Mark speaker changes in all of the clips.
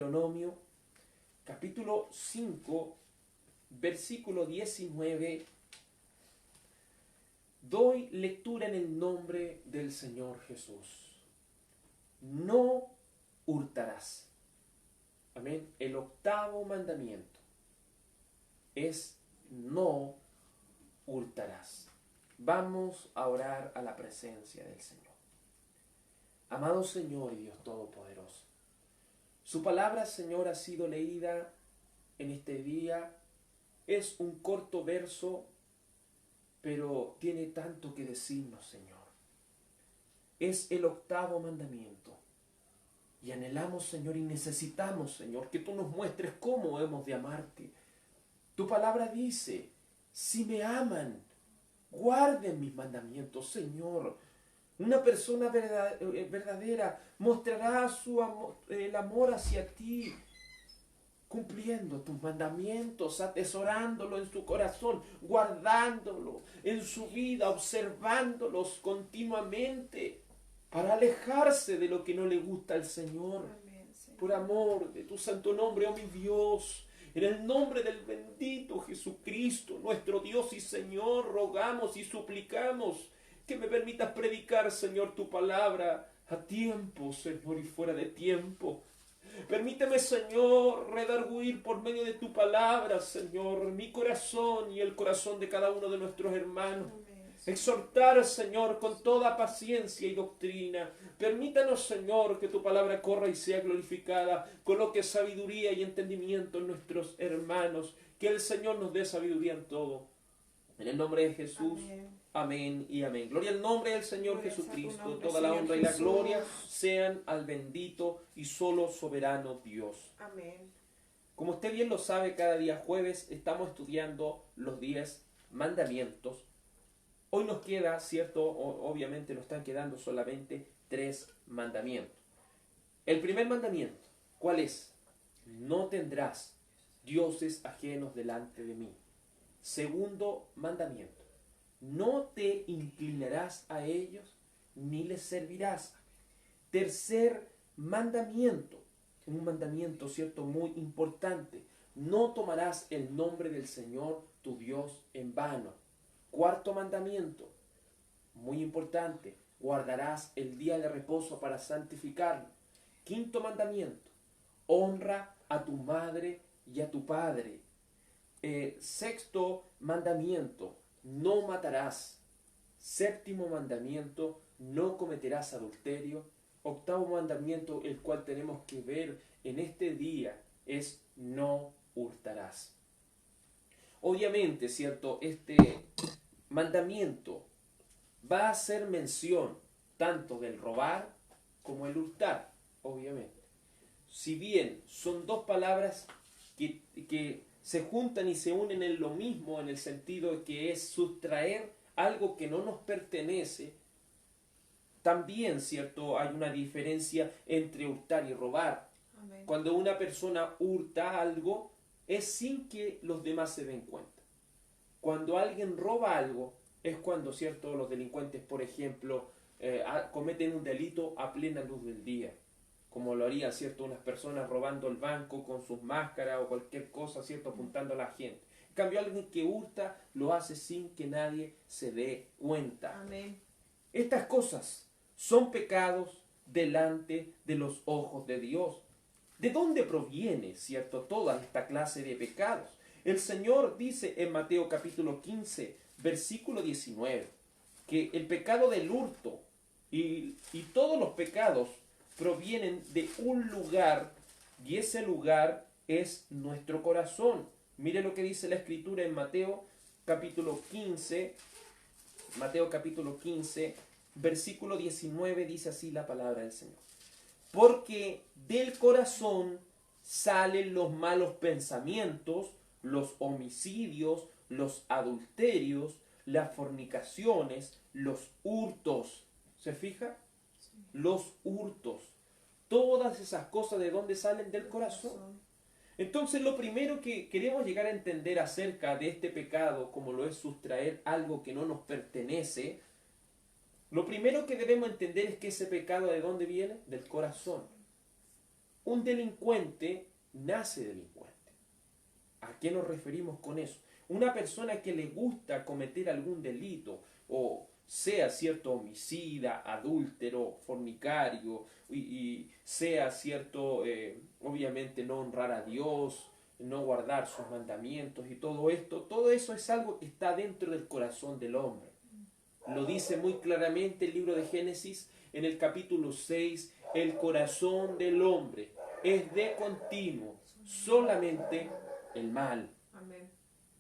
Speaker 1: Deuteronomio, capítulo 5, versículo 19. Doy lectura en el nombre del Señor Jesús. No hurtarás. Amén. El octavo mandamiento es no hurtarás. Vamos a orar a la presencia del Señor. Amado Señor y Dios Todopoderoso, su palabra, Señor, ha sido leída en este día. Es un corto verso, pero tiene tanto que decirnos, Señor. Es el octavo mandamiento. Y anhelamos, Señor, y necesitamos, Señor, que tú nos muestres cómo hemos de amarte. Tu palabra dice, si me aman, guarden mis mandamientos, Señor. Una persona verdadera mostrará el amor hacia ti, cumpliendo tus mandamientos, atesorándolo en su corazón, guardándolo en su vida, observándolos continuamente, para alejarse de lo que no le gusta al Señor.
Speaker 2: Amén, Señor.
Speaker 1: Por amor de tu santo nombre, oh mi Dios, en el nombre del bendito Jesucristo, nuestro Dios y Señor, rogamos y suplicamos que me permitas predicar, Señor, tu palabra a tiempo, Señor, y fuera de tiempo. Permíteme, Señor, redarguir por medio de tu palabra, Señor, mi corazón y el corazón de cada uno de nuestros hermanos.
Speaker 2: Amén, Señor.
Speaker 1: Exhortar, Señor, con toda paciencia y doctrina. Permítanos, Señor, que tu palabra corra y sea glorificada. Coloque sabiduría y entendimiento en nuestros hermanos. Que el Señor nos dé sabiduría en todo. En el nombre de Jesús.
Speaker 2: Amén.
Speaker 1: Amén y amén. Gloria al nombre del Señor
Speaker 2: Gloria a tu
Speaker 1: Jesucristo.
Speaker 2: nombre,
Speaker 1: Toda la
Speaker 2: Señor
Speaker 1: honra y la
Speaker 2: Jesús.
Speaker 1: gloria sean al bendito y solo soberano Dios.
Speaker 2: Amén.
Speaker 1: Como usted bien lo sabe, cada día jueves estamos estudiando los 10 mandamientos. Hoy nos queda, cierto, obviamente nos están quedando solamente 3 mandamientos. El primer mandamiento, ¿cuál es? No tendrás dioses ajenos delante de mí. Segundo mandamiento, no te inclinarás a ellos ni les servirás. Tercer mandamiento, un mandamiento, cierto, muy importante, no tomarás el nombre del Señor tu Dios en vano. Cuarto mandamiento, muy importante, guardarás el día de reposo para santificarlo. Quinto mandamiento, honra a tu madre y a tu padre. Sexto mandamiento, no matarás. Séptimo mandamiento, no cometerás adulterio. Octavo mandamiento, el cual tenemos que ver en este día, es no hurtarás. Obviamente, cierto, este mandamiento va a hacer mención tanto del robar como el hurtar, obviamente. Si bien son dos palabras que se juntan y se unen en lo mismo, en el sentido de que es sustraer algo que no nos pertenece, también, cierto, hay una diferencia entre hurtar y robar.
Speaker 2: Amén.
Speaker 1: Cuando una persona hurta algo, es sin que los demás se den cuenta. Cuando alguien roba algo, es cuando, cierto, los delincuentes, por ejemplo, cometen un delito a plena luz del día, como lo harían, cierto, unas personas robando el banco con sus máscaras o cualquier cosa, cierto, apuntando a la gente. En cambio, alguien que hurta lo hace sin que nadie se dé cuenta.
Speaker 2: Amén.
Speaker 1: Estas cosas son pecados delante de los ojos de Dios. ¿De dónde proviene, cierto, toda esta clase de pecados? El Señor dice en Mateo capítulo 15, versículo 19, que el pecado del hurto y todos los pecados provienen de un lugar, y ese lugar es nuestro corazón. Mire lo que dice la Escritura en Mateo capítulo 15, versículo 19, dice así la palabra del Señor. Porque del corazón salen los malos pensamientos, los homicidios, los adulterios, las fornicaciones, los hurtos. ¿Se fija?
Speaker 2: Sí.
Speaker 1: Los hurtos. Todas esas cosas, ¿de dónde salen? Del corazón. Entonces, lo primero que queremos llegar a entender acerca de este pecado, como lo es sustraer algo que no nos pertenece, lo primero que debemos entender es que ese pecado, ¿de dónde viene? Del corazón. un delincuente nace delincuente. ¿A qué nos referimos con eso? Una persona que le gusta cometer algún delito, o sea cierto homicida, adúltero, fornicario, y sea cierto, obviamente no honrar a Dios, no guardar sus mandamientos y todo eso es algo que está dentro del corazón del hombre. Lo dice muy claramente el libro de Génesis en el capítulo 6, el corazón del hombre es de continuo solamente el mal.
Speaker 2: Amén.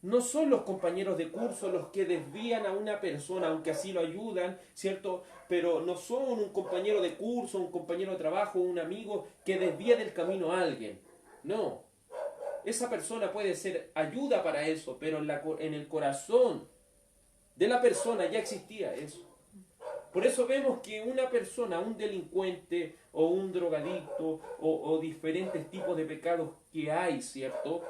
Speaker 1: No son los compañeros de curso los que desvían a una persona, aunque así lo ayudan, ¿cierto? Pero no son un compañero de curso, un compañero de trabajo, un amigo que desvía del camino a alguien. No. Esa persona puede ser ayuda para eso, pero en el corazón de la persona ya existía eso. Por eso vemos que una persona, un delincuente o un drogadicto o diferentes tipos de pecados que hay, ¿cierto?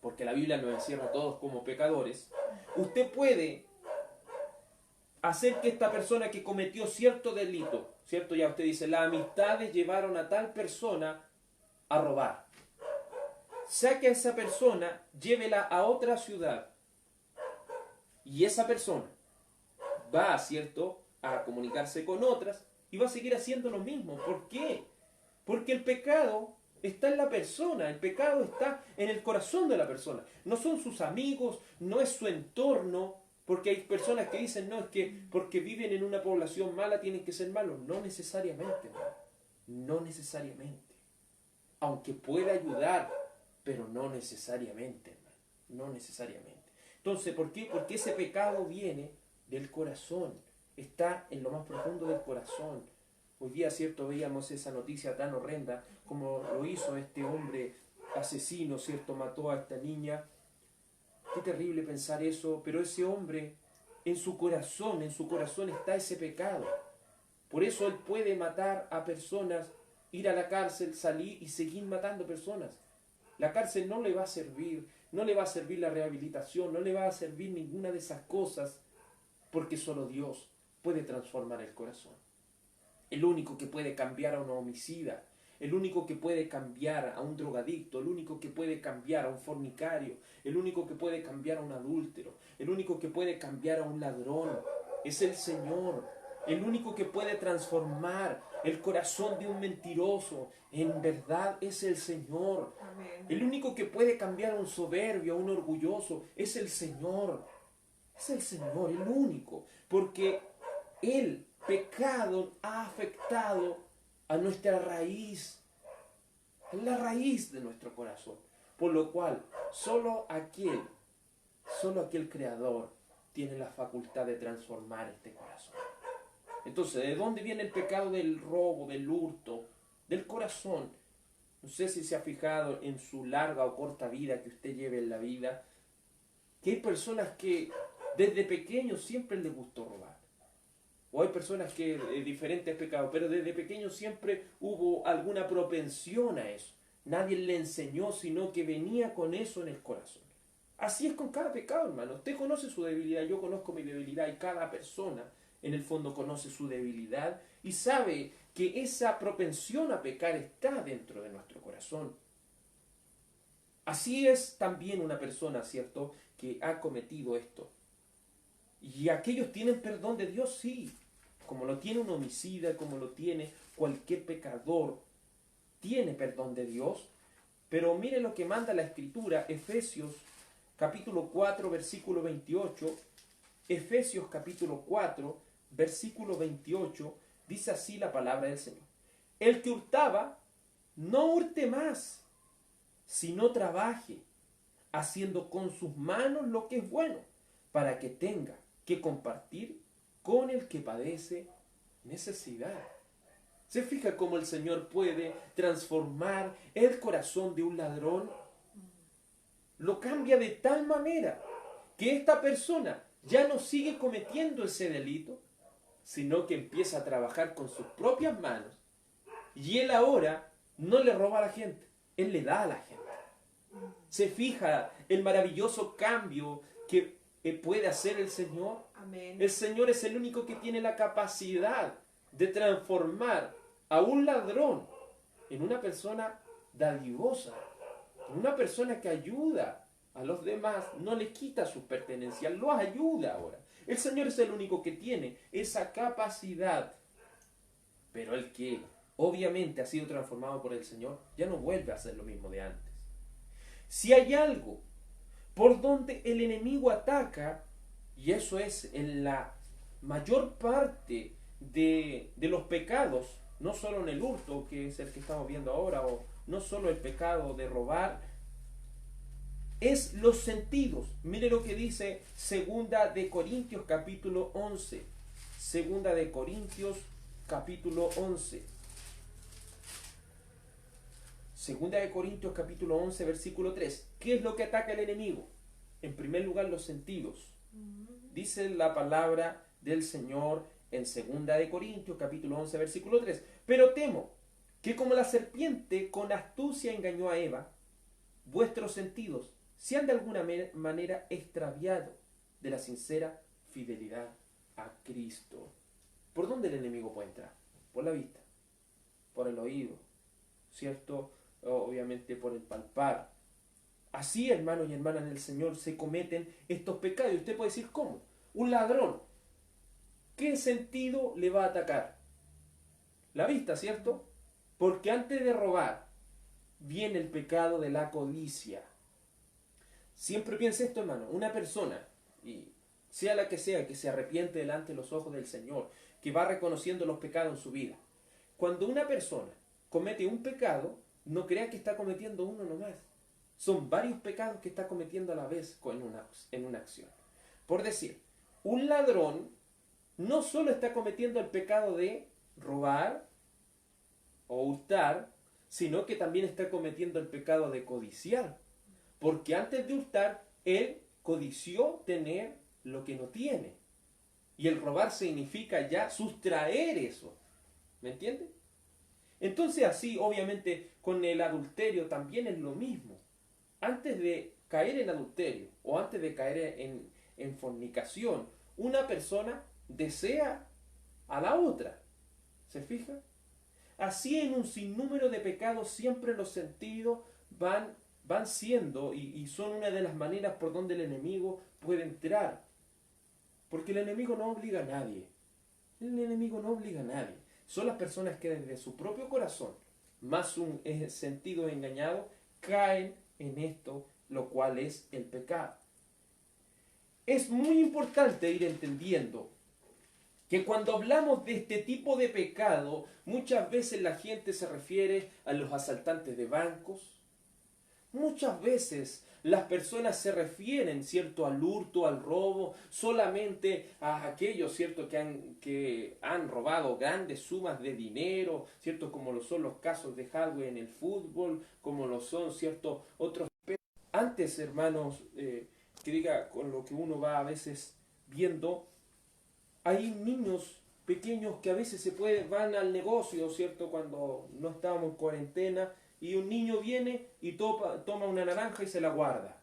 Speaker 1: Porque la Biblia nos encierra a todos como pecadores, usted puede hacer que esta persona que cometió cierto delito, ¿cierto? Ya usted dice, las amistades llevaron a tal persona a robar. Saque a esa persona, llévela a otra ciudad y esa persona va, ¿cierto?, a comunicarse con otras y va a seguir haciendo lo mismo. ¿Por qué? Porque el pecado está en la persona, el pecado está en el corazón de la persona. No son sus amigos, no es su entorno, porque hay personas que dicen, no, es que porque viven en una población mala tienen que ser malos. No necesariamente, no necesariamente. Aunque pueda ayudar, pero no necesariamente, hermano. No necesariamente. Entonces, ¿por qué? Porque ese pecado viene del corazón. Está en lo más profundo del corazón. Hoy día, ¿cierto? Veíamos esa noticia tan horrenda como lo hizo este hombre asesino, ¿cierto? Mató a esta niña. Qué terrible pensar eso, pero ese hombre, en su corazón está ese pecado. Por eso él puede matar a personas, ir a la cárcel, salir y seguir matando personas. La cárcel no le va a servir, no le va a servir la rehabilitación, no le va a servir ninguna de esas cosas, porque solo Dios puede transformar el corazón. El único que puede cambiar a un homicida, el único que puede cambiar a un drogadicto, el único que puede cambiar a un fornicario, el único que puede cambiar a un adúltero, el único que puede cambiar a un ladrón, es el Señor. El único que puede transformar el corazón de un mentiroso en verdad es el Señor.
Speaker 2: Amén.
Speaker 1: El único que puede cambiar a un soberbio, a un orgulloso, es el Señor. Es el Señor, el único. Porque el pecado ha afectado a nuestra raíz, la raíz de nuestro corazón. Por lo cual, solo aquel Creador tiene la facultad de transformar este corazón. Entonces, ¿de dónde viene el pecado del robo, del hurto, del corazón? No sé si se ha fijado en su larga o corta vida que usted lleve en la vida, que hay personas que desde pequeños siempre les gustó robar. O hay personas que diferentes pecados, pero desde pequeños siempre hubo alguna propensión a eso. Nadie le enseñó, sino que venía con eso en el corazón. Así es con cada pecado, hermano. Usted conoce su debilidad, yo conozco mi debilidad y cada persona en el fondo conoce su debilidad y sabe que esa propensión a pecar está dentro de nuestro corazón. Así es también una persona, ¿cierto?, que ha cometido esto. Y aquellos tienen perdón de Dios, sí, como lo tiene un homicida, como lo tiene cualquier pecador, tiene perdón de Dios. Pero mire lo que manda la Escritura, Efesios capítulo 4, versículo 28, Efesios capítulo 4, versículo 28, dice así la palabra del Señor. El que hurtaba, no hurte más, sino trabaje, haciendo con sus manos lo que es bueno, para que tenga que compartir con el que padece necesidad. ¿Se fija cómo el Señor puede transformar el corazón de un ladrón? Lo cambia de tal manera que esta persona ya no sigue cometiendo ese delito, sino que empieza a trabajar con sus propias manos. Y él ahora no le roba a la gente, él le da a la gente. ¿Se fija el maravilloso cambio que puede hacer el Señor?
Speaker 2: Amén.
Speaker 1: El Señor es el único que tiene la capacidad de transformar a un ladrón en una persona dadivosa, en una persona que ayuda a los demás, no le quita sus pertenencias, los ayuda ahora. El Señor es el único que tiene esa capacidad. Pero el que obviamente ha sido transformado por el Señor, ya no vuelve a ser lo mismo de antes. Si hay algo por donde el enemigo ataca, y eso es en la mayor parte de los pecados, no solo en el hurto, que es el que estamos viendo ahora, o no solo el pecado de robar, es los sentidos. Mire lo que dice Segunda de Corintios capítulo 11. Segunda de Corintios capítulo 11. Segunda de Corintios capítulo 11 versículo 3. ¿Qué es lo que ataca el enemigo? En primer lugar, los sentidos. Dice la palabra del Señor en Segunda de Corintios capítulo 11 versículo 3. Pero temo que como la serpiente con astucia engañó a Eva, vuestros sentidos sean de alguna manera extraviados de la sincera fidelidad a Cristo. ¿Por dónde el enemigo puede entrar? Por la vista, por el oído, ¿cierto? Obviamente por el palpar. Así, hermanos y hermanas en el Señor, se cometen estos pecados. Y usted puede decir, ¿cómo? Un ladrón, ¿qué sentido le va a atacar? La vista, ¿cierto? Porque antes de robar, viene el pecado de la codicia. Siempre piense esto, hermano. Una persona, y sea la que sea, que se arrepiente delante de los ojos del Señor, que va reconociendo los pecados en su vida. Cuando una persona comete un pecado, no crea que está cometiendo uno nomás. Son varios pecados que está cometiendo a la vez en una acción. Por decir, un ladrón no solo está cometiendo el pecado de robar o hurtar, sino que también está cometiendo el pecado de codiciar. Porque antes de hurtar, él codició tener lo que no tiene. Y el robar significa ya sustraer eso. ¿Me entiende? Entonces así, obviamente, con el adulterio también es lo mismo. Antes de caer en adulterio o antes de caer en fornicación, una persona desea a la otra. ¿Se fija? Así en un sinnúmero de pecados siempre los sentidos van siendo y son una de las maneras por donde el enemigo puede entrar. Porque el enemigo no obliga a nadie. El enemigo no obliga a nadie. Son las personas que desde su propio corazón, más un sentido engañado, caen en esto, lo cual es el pecado. Es muy importante ir entendiendo que cuando hablamos de este tipo de pecado, muchas veces la gente se refiere a los asaltantes de bancos. Muchas veces las personas se refieren, ¿cierto?, al hurto, al robo, solamente a aquellos, ¿cierto?, que han robado grandes sumas de dinero, ¿cierto?, como lo son los casos de hardware en el fútbol, como lo son, ¿cierto?, otros. Antes, hermanos, que diga con lo que uno va a veces viendo, hay niños pequeños que a veces van al negocio, ¿cierto?, cuando no estábamos en cuarentena, y un niño viene y toma una naranja y se la guarda.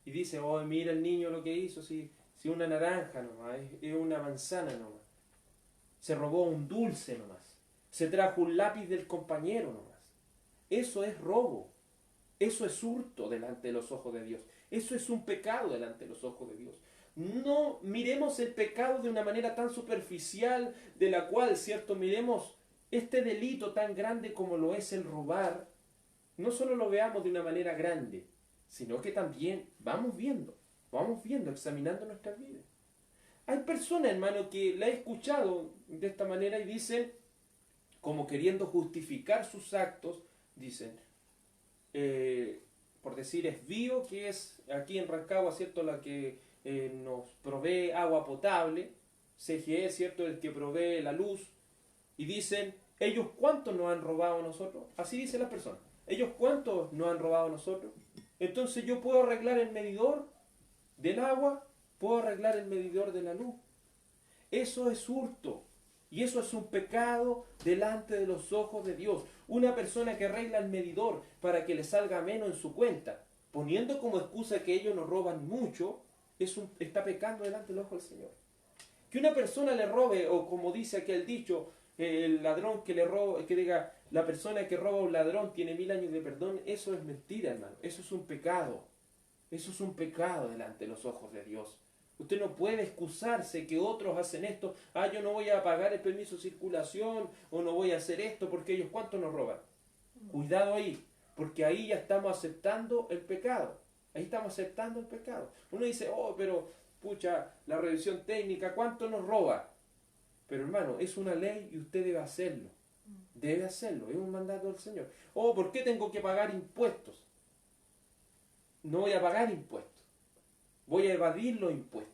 Speaker 1: Y dice, oh, mira el niño lo que hizo, si una naranja nomás, es una manzana nomás. Se robó un dulce nomás. Se trajo un lápiz del compañero nomás. Eso es robo. Eso es hurto delante de los ojos de Dios. Eso es un pecado delante de los ojos de Dios. No miremos el pecado de una manera tan superficial, de la cual, ¿cierto?, miremos este delito tan grande como lo es el robar. No solo lo veamos de una manera grande, sino que también vamos viendo, examinando nuestras vidas. Hay personas, hermano, que la he escuchado de esta manera y dicen, como queriendo justificar sus actos, dicen, por decir, es Bio, que es aquí en Rancagua, ¿cierto?, la que nos provee agua potable, CGE, ¿cierto?, el que provee la luz, y dicen, ¿ellos cuántos nos han robado a nosotros? Así dice la persona. ¿Ellos cuántos nos han robado a nosotros? Entonces yo puedo arreglar el medidor del agua, puedo arreglar el medidor de la luz. Eso es hurto. Y eso es un pecado delante de los ojos de Dios. Una persona que arregla el medidor para que le salga menos en su cuenta, poniendo como excusa que ellos nos roban mucho, está pecando delante de los ojos del Señor. Que una persona le robe, o como dice aquel dicho, el ladrón que le roba, que diga, la persona que roba a un ladrón tiene 1000 años de perdón, eso es mentira, hermano. Eso es un pecado. Eso es un pecado delante de los ojos de Dios. Usted no puede excusarse que otros hacen esto. Yo no voy a pagar el permiso de circulación o no voy a hacer esto porque ellos ¿cuánto nos roban? Cuidado ahí, porque ahí ya estamos aceptando el pecado. Ahí estamos aceptando el pecado. Uno dice, pero pucha, la revisión técnica, ¿cuánto nos roba? Pero hermano, es una ley y usted debe hacerlo. Debe hacerlo, es un mandato del Señor. ¿Por qué tengo que pagar impuestos? No voy a pagar impuestos. Voy a evadir los impuestos.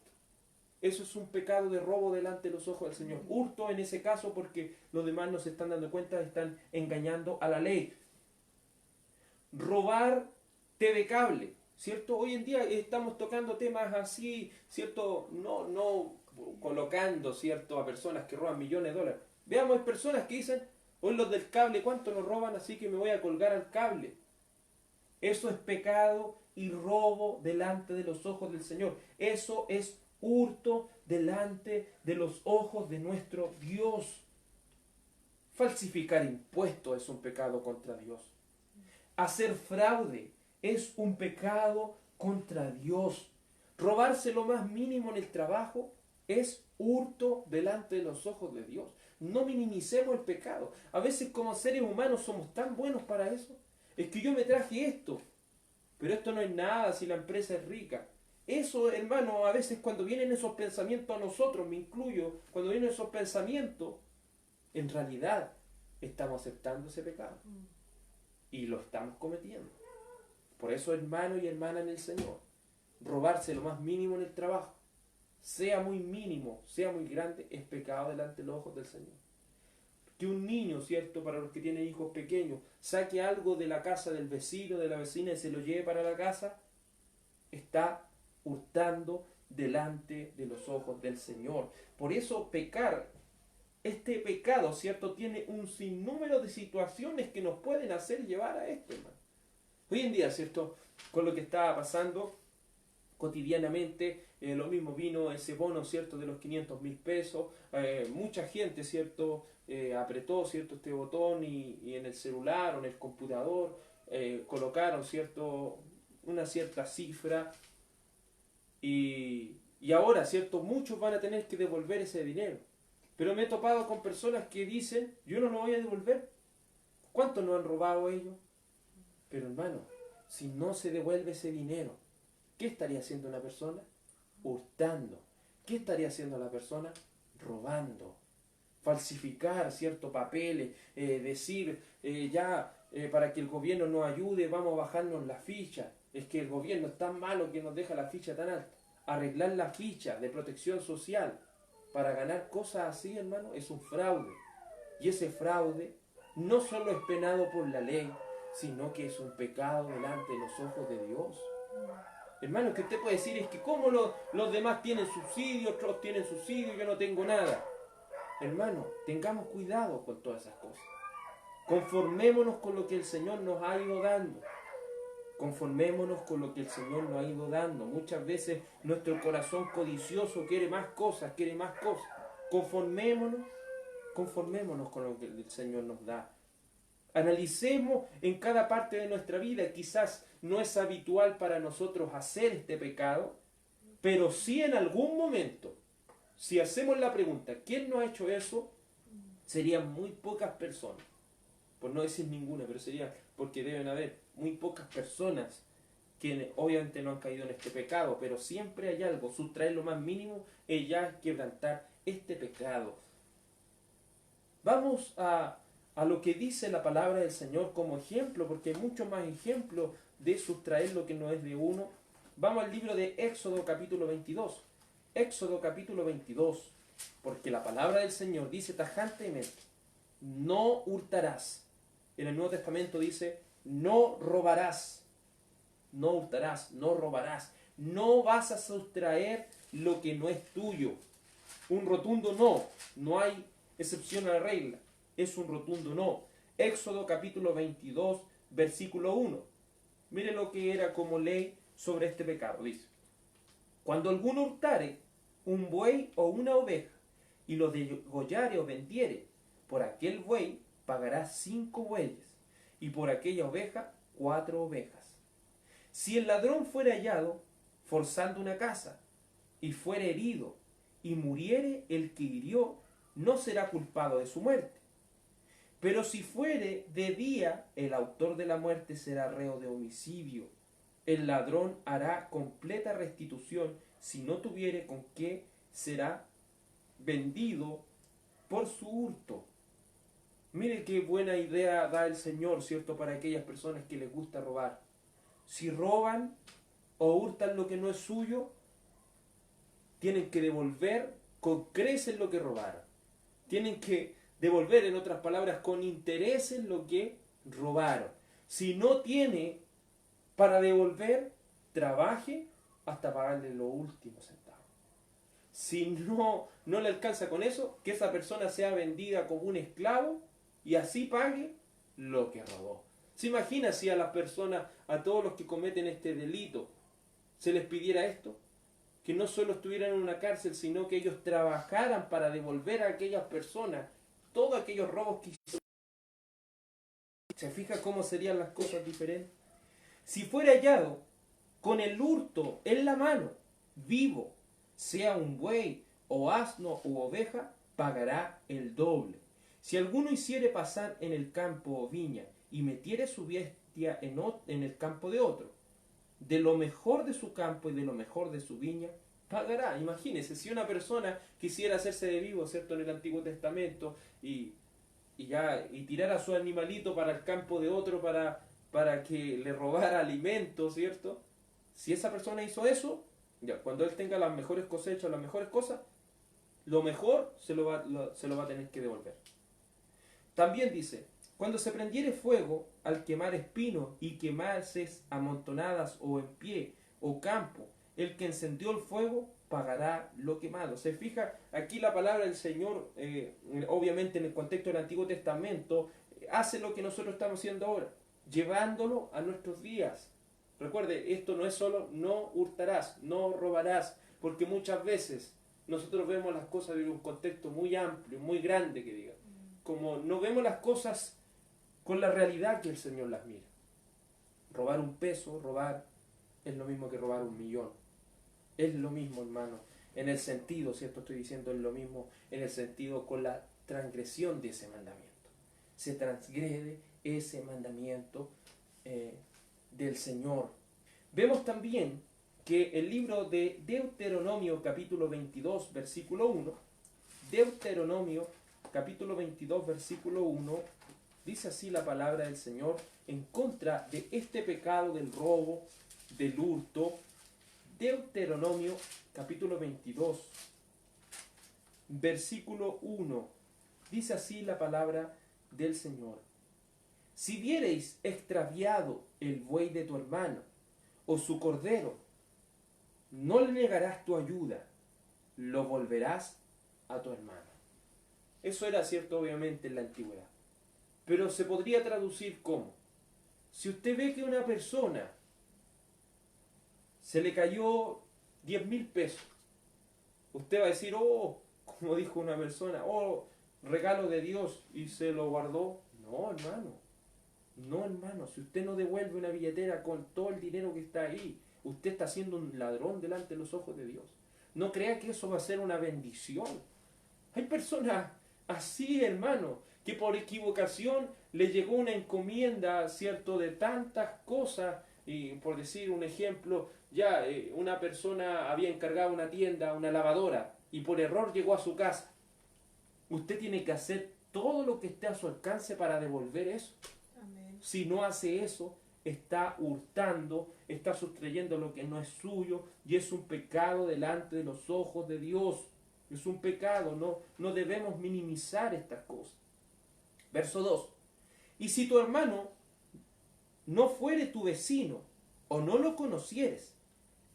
Speaker 1: Eso es un pecado de robo delante de los ojos del Señor. Hurto en ese caso porque los demás no se están dando cuenta, están engañando a la ley. Robar TV cable, ¿cierto? Hoy en día estamos tocando temas así, ¿cierto? No colocando, ¿cierto?, a personas que roban millones de dólares. Veamos, hay personas que dicen, hoy los del cable, ¿cuánto nos roban? Así que me voy a colgar al cable. Eso es pecado y robo delante de los ojos del Señor. Eso es hurto delante de los ojos de nuestro Dios. Falsificar impuestos es un pecado contra Dios. Hacer fraude es un pecado contra Dios. Robarse lo más mínimo en el trabajo es hurto delante de los ojos de Dios. No minimicemos el pecado. A veces como seres humanos somos tan buenos para eso. Es que yo me traje esto, pero esto no es nada si la empresa es rica. Eso, hermano, a veces cuando vienen esos pensamientos a nosotros, me incluyo, cuando vienen esos pensamientos, en realidad estamos aceptando ese pecado. Y lo estamos cometiendo. Por eso, hermano y hermana en el Señor, robarse lo más mínimo en el trabajo, sea muy mínimo, sea muy grande, es pecado delante de los ojos del Señor. Que un niño, ¿cierto?, para los que tienen hijos pequeños, saque algo de la casa del vecino, de la vecina y se lo lleve para la casa, está hurtando delante de los ojos del Señor. Por eso pecar, este pecado, ¿cierto?, tiene un sinnúmero de situaciones que nos pueden hacer llevar a esto, hermano. Hoy en día, ¿cierto?, con lo que estaba pasando cotidianamente, lo mismo vino ese bono, ¿cierto?, de los 500.000 pesos, mucha gente, ¿cierto?, apretó, ¿cierto?, este botón y en el celular o en el computador colocaron, ¿cierto?, una cierta cifra y ahora, ¿cierto?, muchos van a tener que devolver ese dinero. Pero me he topado con personas que dicen, yo no lo voy a devolver. ¿Cuánto nos han robado ellos? Pero hermano, si no se devuelve ese dinero, ¿qué estaría haciendo una persona? Hurtando. ¿Qué estaría haciendo la persona? Robando. Falsificar ciertos papeles, decir para que el gobierno nos ayude, vamos a bajarnos la ficha. Es que el gobierno es tan malo que nos deja la ficha tan alta. Arreglar la ficha de protección social para ganar cosas así, hermano, es un fraude. Y ese fraude no solo es penado por la ley, sino que es un pecado delante de los ojos de Dios. Hermano, que usted puede decir es que como los demás tienen subsidio, otros tienen subsidio, yo no tengo nada. Hermano, tengamos cuidado con todas esas cosas. Conformémonos con lo que el Señor nos ha ido dando. Conformémonos con lo que el Señor nos ha ido dando. Muchas veces nuestro corazón codicioso quiere más cosas, quiere más cosas. Conformémonos con lo que el Señor nos da. Analicemos en cada parte de nuestra vida. Quizás no es habitual para nosotros hacer este pecado, pero sí en algún momento, si hacemos la pregunta, ¿quién no ha hecho eso? Serían muy pocas personas. Por no decir ninguna, pero sería porque deben haber muy pocas personas que obviamente no han caído en este pecado, pero siempre hay algo, sustraer lo más mínimo es ya quebrantar este pecado. Vamos a lo que dice la palabra del Señor como ejemplo, porque hay muchos más ejemplos de sustraer lo que no es de uno. Vamos al libro de Éxodo capítulo 22. Éxodo capítulo 22, porque la palabra del Señor dice tajantemente, no hurtarás. En el Nuevo Testamento dice, no robarás, no hurtarás, no robarás, no vas a sustraer lo que no es tuyo. Un rotundo no, no hay excepción a la regla, es un rotundo no. Éxodo capítulo 22, versículo 1. Mire lo que era como ley sobre este pecado, dice, cuando alguno hurtare un buey o una oveja y lo degollare o vendiere, por aquel buey pagarás 5 bueyes, y por aquella oveja 4 ovejas. Si el ladrón fuere hallado forzando una casa, y fuere herido, y muriere el que hirió, no será culpado de su muerte. Pero si fuere de día, el autor de la muerte será reo de homicidio. El ladrón hará completa restitución, si no tuviere con qué, será vendido por su hurto. Mire qué buena idea da el Señor, ¿cierto?, para aquellas personas que les gusta robar. Si roban o hurtan lo que no es suyo, tienen que devolver con creces lo que robaron. Tienen que devolver, en otras palabras, con intereses lo que robaron. Si no tiene para devolver, trabaje hasta pagarle los últimos centavos. Si no le alcanza con eso, que esa persona sea vendida como un esclavo y así pague lo que robó. ¿Se imagina si a las personas, a todos los que cometen este delito, se les pidiera esto? Que no solo estuvieran en una cárcel, sino que ellos trabajaran para devolver a aquellas personas todos aquellos robos que hicieron. ¿Se fija cómo serían las cosas diferentes? Si fuera hallado con el hurto en la mano, vivo, sea un buey o asno u oveja, pagará el doble. Si alguno hiciere pasar en el campo o viña y metiere su bestia en el campo de otro, de lo mejor de su campo y de lo mejor de su viña, pagará. Imagínense, si una persona quisiera hacerse de vivo, ¿cierto?, en el Antiguo Testamento, y tirar a su animalito para el campo de otro para que le robara alimento, ¿cierto? Si esa persona hizo eso, ya, cuando él tenga las mejores cosechas, las mejores cosas, lo mejor se lo va a tener que devolver. También dice, cuando se prendiere fuego al quemar espinos y quemases amontonadas o en pie o campo, el que encendió el fuego pagará lo quemado. Se fija aquí la palabra del Señor, obviamente en el contexto del Antiguo Testamento, hace lo que nosotros estamos haciendo ahora, llevándolo a nuestros días. Recuerde, esto no es solo no hurtarás, no robarás, porque muchas veces nosotros vemos las cosas en un contexto muy amplio, muy grande, que diga. Como no vemos las cosas con la realidad que el Señor las mira. Robar un peso, robar, es lo mismo que robar 1.000.000. Es lo mismo, hermano, en el sentido, ¿cierto? Estoy diciendo es lo mismo en el sentido con la transgresión de ese mandamiento. Se transgrede ese mandamiento del Señor. Vemos también que el libro de Deuteronomio capítulo 22 versículo 1, Deuteronomio capítulo 22 versículo 1, dice así la palabra del Señor en contra de este pecado del robo, del hurto. Deuteronomio capítulo 22 versículo 1, dice así la palabra del Señor. Si viereis extraviado el buey de tu hermano o su cordero, no le negarás tu ayuda, lo volverás a tu hermano. Eso era cierto obviamente en la antigüedad, pero se podría traducir como, si usted ve que una persona se le cayó 10.000 pesos, usted va a decir, oh, como dijo una persona, oh, regalo de Dios, y se lo guardó. No, hermano, no, hermano, si usted no devuelve una billetera con todo el dinero que está ahí, usted está siendo un ladrón delante de los ojos de Dios. No crea que eso va a ser una bendición. Hay personas así, hermano, que por equivocación le llegó una encomienda, ¿cierto?, de tantas cosas, y por decir un ejemplo, una persona había encargado una tienda, una lavadora, y por error llegó a su casa. Usted tiene que hacer todo lo que esté a su alcance para devolver eso. Amén. Si no hace eso, está hurtando, está sustrayendo lo que no es suyo, y es un pecado delante de los ojos de Dios. Es un pecado, no debemos minimizar estas cosas. Verso 2. Y si tu hermano no fuere tu vecino, o no lo conocieres,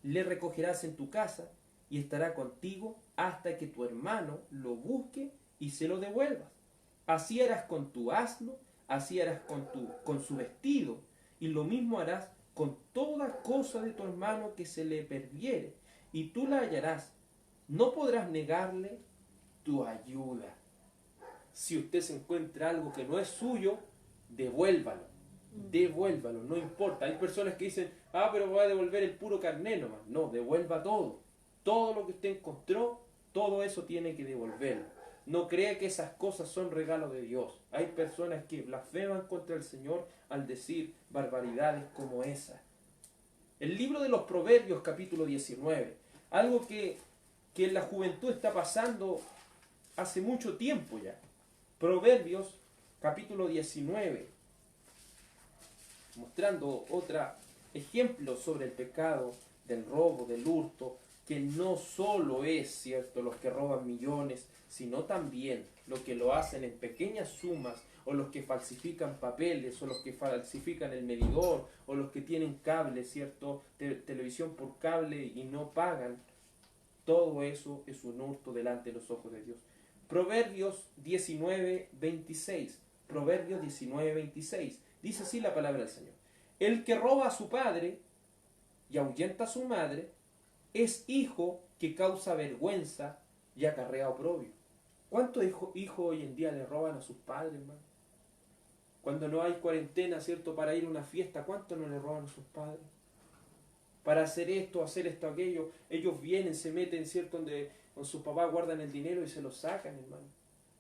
Speaker 1: le recogerás en tu casa y estará contigo hasta que tu hermano lo busque y se lo devuelvas. Así harás con tu asno, así harás con su vestido, y lo mismo harás con toda cosa de tu hermano que se le perdiere, y tú la hallarás. No podrás negarle tu ayuda. si usted se encuentra algo que no es suyo, devuélvalo. Devuélvalo, no importa. Hay personas que dicen, pero voy a devolver el puro carné nomás. No, devuelva todo. Todo lo que usted encontró, todo eso tiene que devolverlo. No crea que esas cosas son regalos de Dios. Hay personas que blasfeman contra el Señor al decir barbaridades como esas. El libro de los Proverbios, capítulo 19. Algo que en la juventud está pasando hace mucho tiempo ya. Proverbios, capítulo 19. Mostrando otro ejemplo sobre el pecado, del robo, del hurto, que no solo es, cierto, los que roban millones, sino también los que lo hacen en pequeñas sumas, o los que falsifican papeles, o los que falsifican el medidor, o los que tienen cable, cierto, televisión por cable y no pagan. Todo eso es un hurto delante de los ojos de Dios. Proverbios 19:26. Proverbios 19:26. Dice así la palabra del Señor. El que roba a su padre y ahuyenta a su madre es hijo que causa vergüenza y acarrea oprobio. ¿Cuántos hijos hoy en día le roban a sus padres, hermano? Cuando no hay cuarentena, ¿cierto? Para ir a una fiesta, ¿cuántos no le roban a sus padres? Para hacer esto, aquello, ellos vienen, se meten, ¿cierto? Donde sus papás guardan el dinero y se lo sacan, hermano.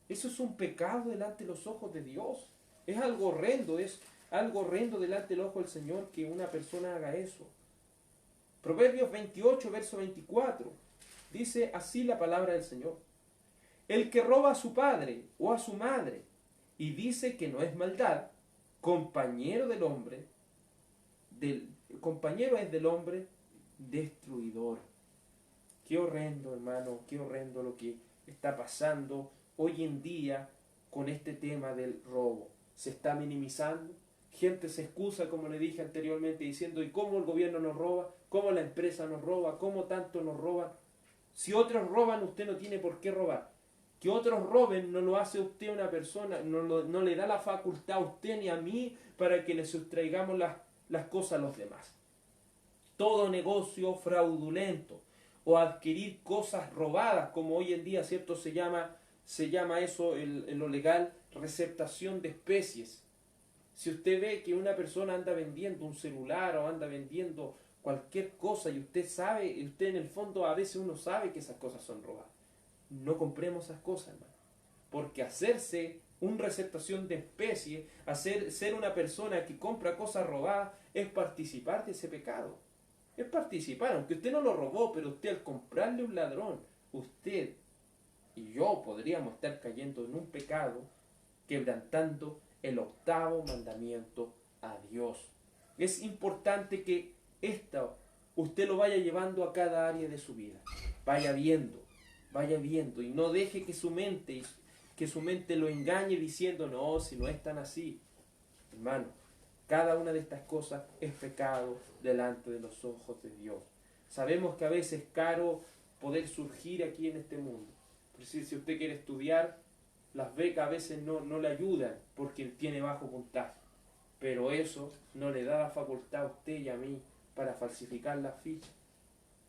Speaker 1: Eso es un pecado delante de los ojos de Dios. Es algo horrendo, delante del ojo del Señor que una persona haga eso. Proverbios 28, verso 24. Dice así la palabra del Señor. El que roba a su padre o a su madre y dice que no es maldad, compañero es del hombre destruidor. Qué horrendo, hermano, qué horrendo lo que está pasando hoy en día con este tema del robo. Se está minimizando, gente se excusa, como le dije anteriormente, diciendo, ¿y cómo el gobierno nos roba? ¿Cómo la empresa nos roba? ¿Cómo tanto nos roban? Si otros roban, usted no tiene por qué robar. Que otros roben no lo hace usted una persona, no le da la facultad a usted ni a mí para que le sustraigamos las cosas a los demás. Todo negocio fraudulento o adquirir cosas robadas, como hoy en día, ¿cierto? Se llama eso en lo legal, receptación de especies. Si usted ve que una persona anda vendiendo un celular o anda vendiendo cualquier cosa y usted sabe, y usted en el fondo a veces uno sabe que esas cosas son robadas, no compremos esas cosas, hermano. Porque hacerse una receptación de especies, ser una persona que compra cosas robadas, es participar de ese pecado. Es participar, aunque usted no lo robó, pero usted al comprarle un ladrón, usted y yo podríamos estar cayendo en un pecado, quebrantando el octavo mandamiento a Dios. Es importante que esto usted lo vaya llevando a cada área de su vida. Vaya viendo y no deje que su mente lo engañe diciendo, no, si no es tan así. Hermano, cada una de estas cosas es pecado delante de los ojos de Dios. Sabemos que a veces es caro poder surgir aquí en este mundo. Por decir, si usted quiere estudiar, las becas a veces no le ayudan porque tiene bajo puntaje. Pero eso no le da la facultad a usted y a mí para falsificar las fichas,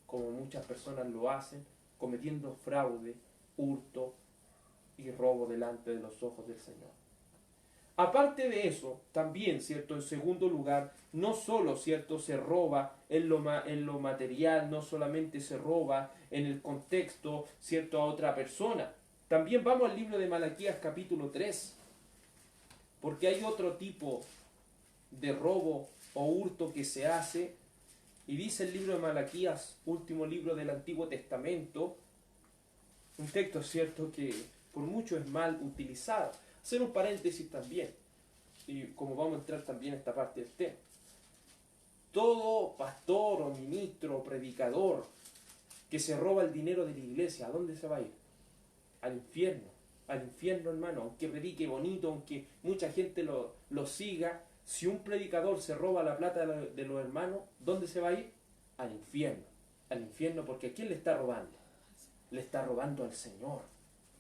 Speaker 1: como muchas personas lo hacen, cometiendo fraude, hurto y robo delante de los ojos del Señor. Aparte de eso, también, ¿cierto? En segundo lugar, no solo, ¿cierto? Se roba en lo material, no solamente se roba en el contexto, ¿cierto? A otra persona. También vamos al libro de Malaquías capítulo 3, porque hay otro tipo de robo o hurto que se hace, y dice el libro de Malaquías, último libro del Antiguo Testamento, un texto, ¿cierto?, que por mucho es mal utilizado. Hacer un paréntesis también, y como vamos a entrar también en esta parte del tema. Todo pastor o ministro o predicador que se roba el dinero de la iglesia, ¿a dónde se va a ir? Al infierno, hermano. Aunque predique bonito, aunque mucha gente lo siga, si un predicador se roba la plata de los hermanos, ¿dónde se va a ir? Al infierno, porque ¿a quién le está robando? Le está robando al Señor.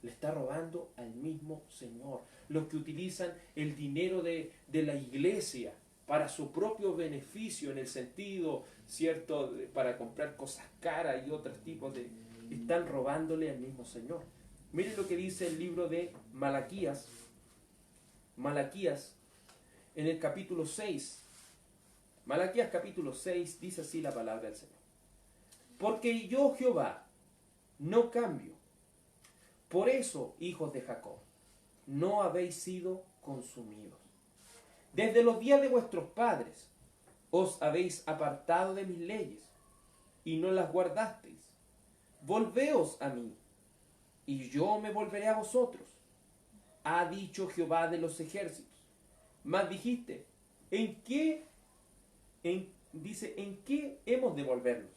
Speaker 1: Le está robando al mismo Señor. Los que utilizan el dinero de la iglesia para su propio beneficio, en el sentido, ¿cierto?, para comprar cosas caras y otros tipos de... están robándole al mismo Señor. Miren lo que dice el libro de Malaquías. Malaquías, en el capítulo 6. Malaquías capítulo 6 dice así la palabra del Señor. Porque yo, Jehová, no cambio. Por eso, hijos de Jacob, no habéis sido consumidos. Desde los días de vuestros padres os habéis apartado de mis leyes y no las guardasteis. Volveos a mí, y yo me volveré a vosotros, ha dicho Jehová de los ejércitos. Mas dijiste, ¿en qué hemos de volvernos?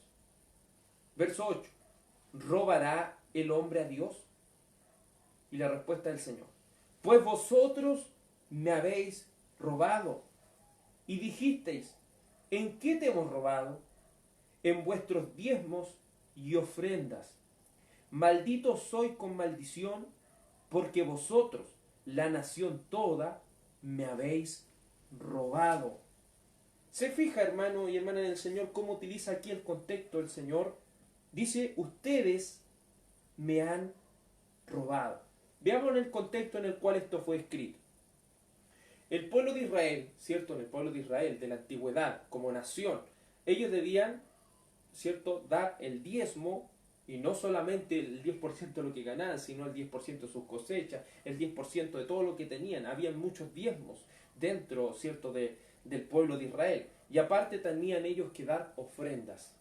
Speaker 1: Verso 8. ¿Robará el hombre a Dios? Y la respuesta del Señor. Pues vosotros me habéis robado. Y dijisteis, ¿en qué te hemos robado? En vuestros diezmos y ofrendas. Maldito soy con maldición, porque vosotros, la nación toda, me habéis robado. Se fija, hermano y hermana del Señor, cómo utiliza aquí el contexto del Señor. Dice, ustedes me han robado. Veamos en el contexto en el cual esto fue escrito. El pueblo de Israel, ¿cierto? En el pueblo de Israel de la antigüedad, como nación, ellos debían, ¿cierto?, dar el diezmo, y no solamente el 10% de lo que ganaban, sino el 10% de sus cosechas, el 10% de todo lo que tenían. Habían muchos diezmos dentro, ¿cierto?, del pueblo de Israel. Y aparte tenían ellos que dar ofrendas.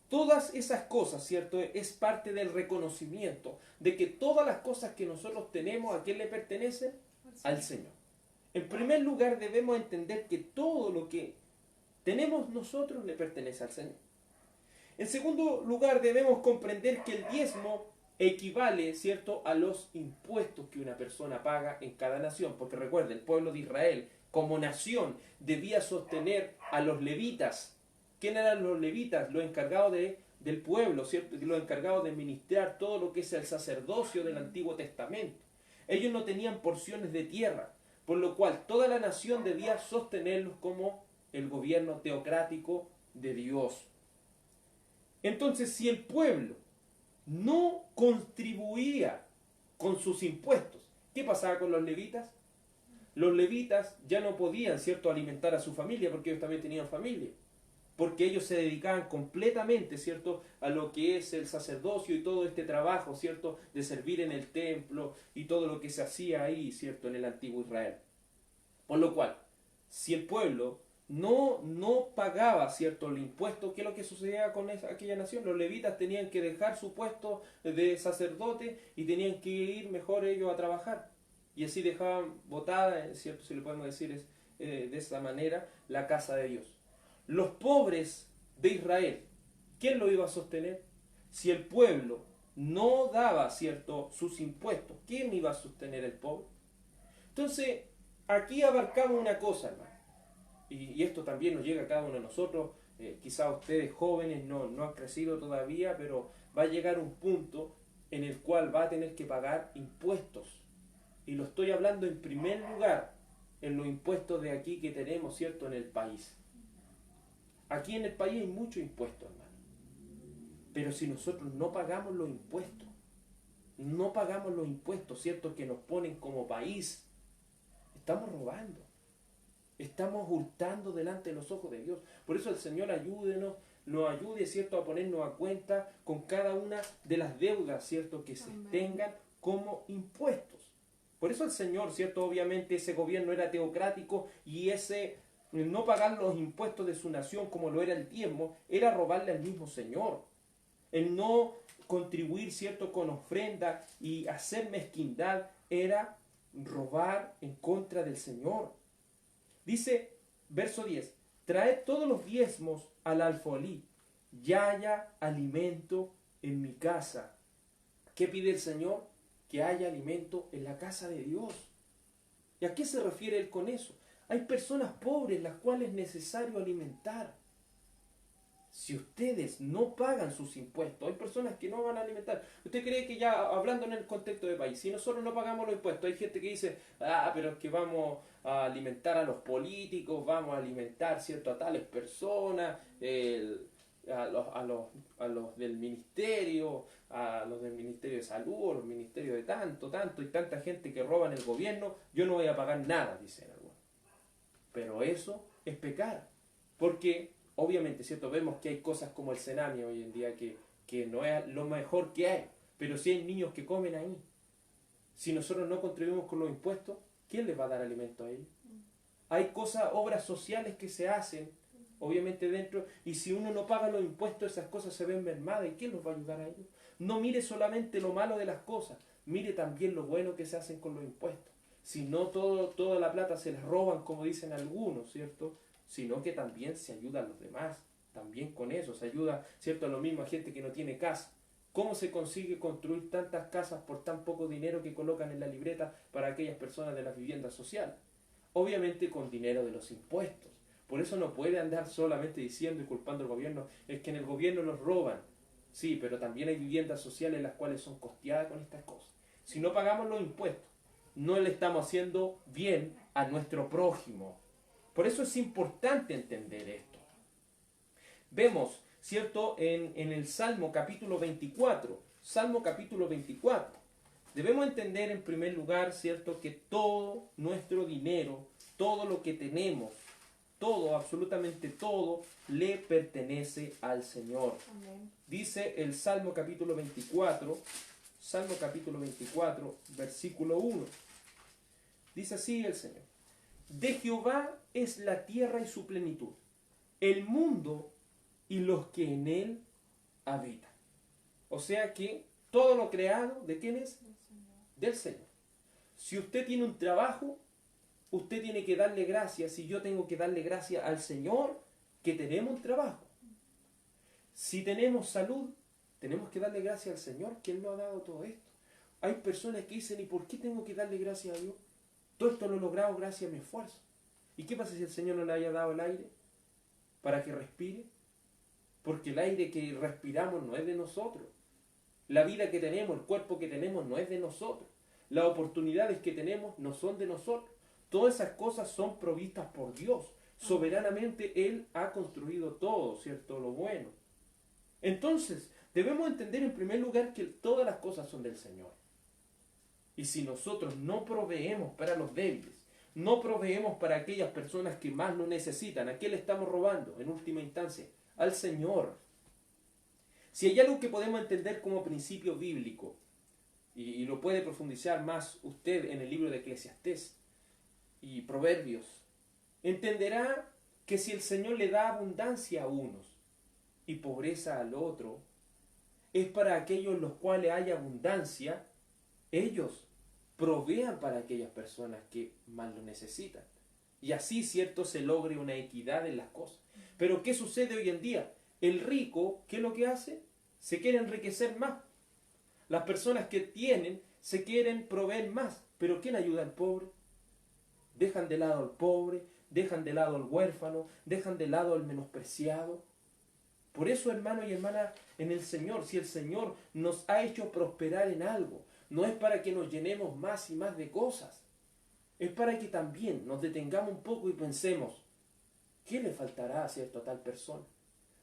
Speaker 1: Todas esas cosas, ¿cierto?, es parte del reconocimiento de que todas las cosas que nosotros tenemos, ¿a quién le pertenecen? Al Señor. En primer lugar, debemos entender que todo lo que tenemos nosotros le pertenece al Señor. En segundo lugar, debemos comprender que el diezmo equivale, ¿cierto?, a los impuestos que una persona paga en cada nación. Porque recuerda, el pueblo de Israel, como nación, debía sostener a los levitas. ¿Quién eran los levitas? Los encargados del pueblo, ¿cierto?, los encargados de ministrar todo lo que es el sacerdocio del Antiguo Testamento. Ellos no tenían porciones de tierra, por lo cual toda la nación debía sostenerlos como el gobierno teocrático de Dios. Entonces, si el pueblo no contribuía con sus impuestos, ¿qué pasaba con los levitas? Los levitas ya no podían, ¿cierto?, alimentar a su familia, porque ellos también tenían familia. Porque ellos se dedicaban completamente, ¿cierto?, a lo que es el sacerdocio y todo este trabajo, ¿cierto?, de servir en el templo y todo lo que se hacía ahí, ¿cierto?, en el antiguo Israel. Por lo cual, si el pueblo no pagaba, ¿cierto?, el impuesto, ¿qué es lo que sucedía con aquella nación? Los levitas tenían que dejar su puesto de sacerdote y tenían que ir mejor ellos a trabajar. Y así dejaban botada, ¿cierto?, si le podemos decir de esa manera, la casa de Dios. Los pobres de Israel, ¿quién lo iba a sostener? Si el pueblo no daba, ¿cierto?, sus impuestos, ¿quién iba a sostener el pobre? Entonces, aquí abarcamos una cosa, hermano. Y esto también nos llega a cada uno de nosotros. Quizás ustedes jóvenes no han crecido todavía, pero va a llegar un punto en el cual va a tener que pagar impuestos. Y lo estoy hablando en primer lugar en los impuestos de aquí que tenemos, ¿cierto?, en el país. Aquí en el país hay muchos impuestos, hermano. Pero si nosotros no pagamos los impuestos, ¿cierto?, que nos ponen como país, estamos robando. Estamos hurtando delante de los ojos de Dios. Por eso el Señor nos ayude, ¿cierto?, a ponernos a cuenta con cada una de las deudas, ¿cierto?, que se tengan como impuestos. Por eso el Señor, ¿cierto?, obviamente ese gobierno era teocrático y ese no pagar los impuestos de su nación como lo era el diezmo, era robarle al mismo Señor. El no contribuir, ¿cierto?, con ofrenda y hacer mezquindad era robar en contra del Señor. Dice, verso 10, traed todos los diezmos al alfolí, ya haya alimento en mi casa. ¿Qué pide el Señor? Que haya alimento en la casa de Dios. ¿Y a qué se refiere Él con eso? Hay personas pobres las cuales es necesario alimentar. Si ustedes no pagan sus impuestos, hay personas que no van a alimentar. ¿Usted cree que ya, hablando en el contexto de país, si nosotros no pagamos los impuestos, hay gente que dice, pero es que vamos a alimentar a los políticos, vamos a alimentar, ¿cierto?, a tales personas, a los del ministerio, a los del Ministerio de Salud, a los ministerios de tanto, y tanta gente que roba en el gobierno, yo no voy a pagar nada, dicen algunos. Pero eso es pecar, porque obviamente, ¿cierto? Vemos que hay cosas como el Senami hoy en día que no es lo mejor que hay, pero si hay niños que comen ahí, si nosotros no contribuimos con los impuestos, ¿quién les va a dar alimento a ellos? Hay cosas, obras sociales que se hacen, obviamente dentro, y si uno no paga los impuestos, esas cosas se ven mermadas, ¿y quién los va a ayudar a ellos? No mire solamente lo malo de las cosas, mire también lo bueno que se hacen con los impuestos. Si no toda la plata se les roban, como dicen algunos, ¿cierto? Sino que también se ayuda a los demás, también con eso, se ayuda, ¿cierto? A lo mismo a gente que no tiene casa. ¿Cómo se consigue construir tantas casas por tan poco dinero que colocan en la libreta para aquellas personas de las viviendas sociales? Obviamente con dinero de los impuestos. Por eso no puede andar solamente diciendo y culpando al gobierno, es que en el gobierno nos roban. Sí, pero también hay viviendas sociales las cuales son costeadas con estas cosas. Si no pagamos los impuestos, no le estamos haciendo bien a nuestro prójimo. Por eso es importante entender esto. Vemos, ¿cierto? En el Salmo capítulo 24. Salmo capítulo 24. Debemos entender en primer lugar, ¿cierto? Que todo nuestro dinero, todo lo que tenemos, todo, absolutamente todo, le pertenece al Señor. Amén. Dice el Salmo capítulo 24, versículo 1. Dice así el Señor: de Jehová es la tierra y su plenitud, el mundo y los que en él habitan. O sea que todo lo creado, ¿de quién es? Del Señor. Si usted tiene un trabajo, usted tiene que darle gracias, y yo tengo que darle gracias al Señor que tenemos un trabajo. Si tenemos salud, tenemos que darle gracias al Señor que Él nos ha dado todo esto. Hay personas que dicen, ¿y por qué tengo que darle gracias a Dios? Todo esto lo he logrado gracias a mi esfuerzo. ¿Y qué pasa si el Señor no le haya dado el aire para que respire? Porque el aire que respiramos no es de nosotros. La vida que tenemos, el cuerpo que tenemos no es de nosotros. Las oportunidades que tenemos no son de nosotros. Todas esas cosas son provistas por Dios. Soberanamente Él ha construido todo, ¿cierto? Lo bueno. Entonces, debemos entender en primer lugar que todas las cosas son del Señor. Y si nosotros no proveemos para los débiles, no proveemos para aquellas personas que más lo necesitan, ¿a quién le estamos robando en última instancia? Al Señor. Si hay algo que podemos entender como principio bíblico, y lo puede profundizar más usted en el libro de Eclesiastés y Proverbios, entenderá que si el Señor le da abundancia a unos y pobreza al otro, es para aquellos los cuales hay abundancia, ellos provean para aquellas personas que más lo necesitan. Y así, cierto, se logre una equidad en las cosas. Pero ¿qué sucede hoy en día? El rico, ¿qué es lo que hace? Se quiere enriquecer más. Las personas que tienen se quieren proveer más. ¿Pero quién ayuda al pobre? Dejan de lado al pobre, dejan de lado al huérfano, dejan de lado al menospreciado. Por eso, hermano y hermana, en el Señor, si el Señor nos ha hecho prosperar en algo, no es para que nos llenemos más y más de cosas. Es para que también nos detengamos un poco y pensemos, ¿qué le faltará, cierto, a tal persona?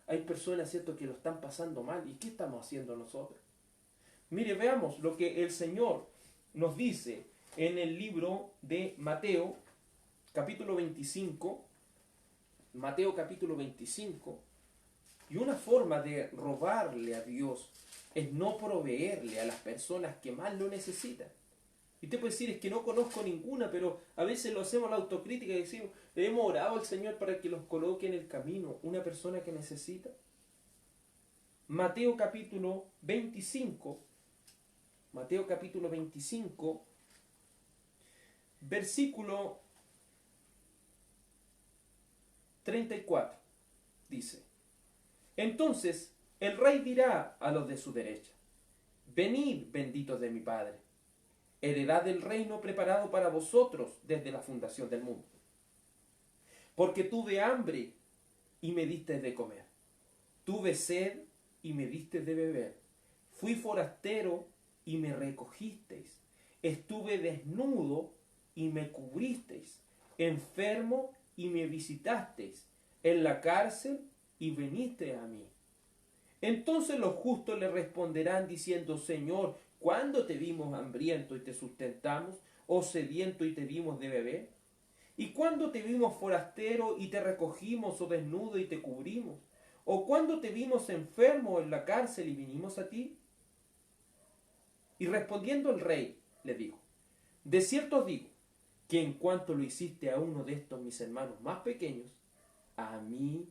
Speaker 1: Hay personas, cierto, que lo están pasando mal. ¿Y qué estamos haciendo nosotros? Mire, veamos lo que el Señor nos dice en el libro de Mateo, capítulo 25. Mateo, capítulo 25. Y una forma de robarle a Dios es no proveerle a las personas que más lo necesitan. Y usted puede decir, es que no conozco ninguna, pero a veces lo hacemos la autocrítica y decimos, le hemos orado al Señor para que los coloque en el camino una persona que necesita. Mateo capítulo 25, versículo 34, dice: entonces el rey dirá a los de su derecha: venid, benditos de mi Padre, heredad del reino preparado para vosotros desde la fundación del mundo. Porque tuve hambre y me diste de comer, tuve sed y me diste de beber, fui forastero y me recogisteis, estuve desnudo y me cubristeis, enfermo y me visitasteis, en la cárcel y viniste a mí. Entonces los justos le responderán diciendo, Señor, ¿cuándo te vimos hambriento y te sustentamos? ¿O sediento y te dimos de beber? ¿Y cuándo te vimos forastero y te recogimos, o desnudo y te cubrimos? ¿O cuándo te vimos enfermo en la cárcel y vinimos a ti? Y respondiendo el rey, le dijo, de cierto os digo, que en cuanto lo hiciste a uno de estos mis hermanos más pequeños, a mí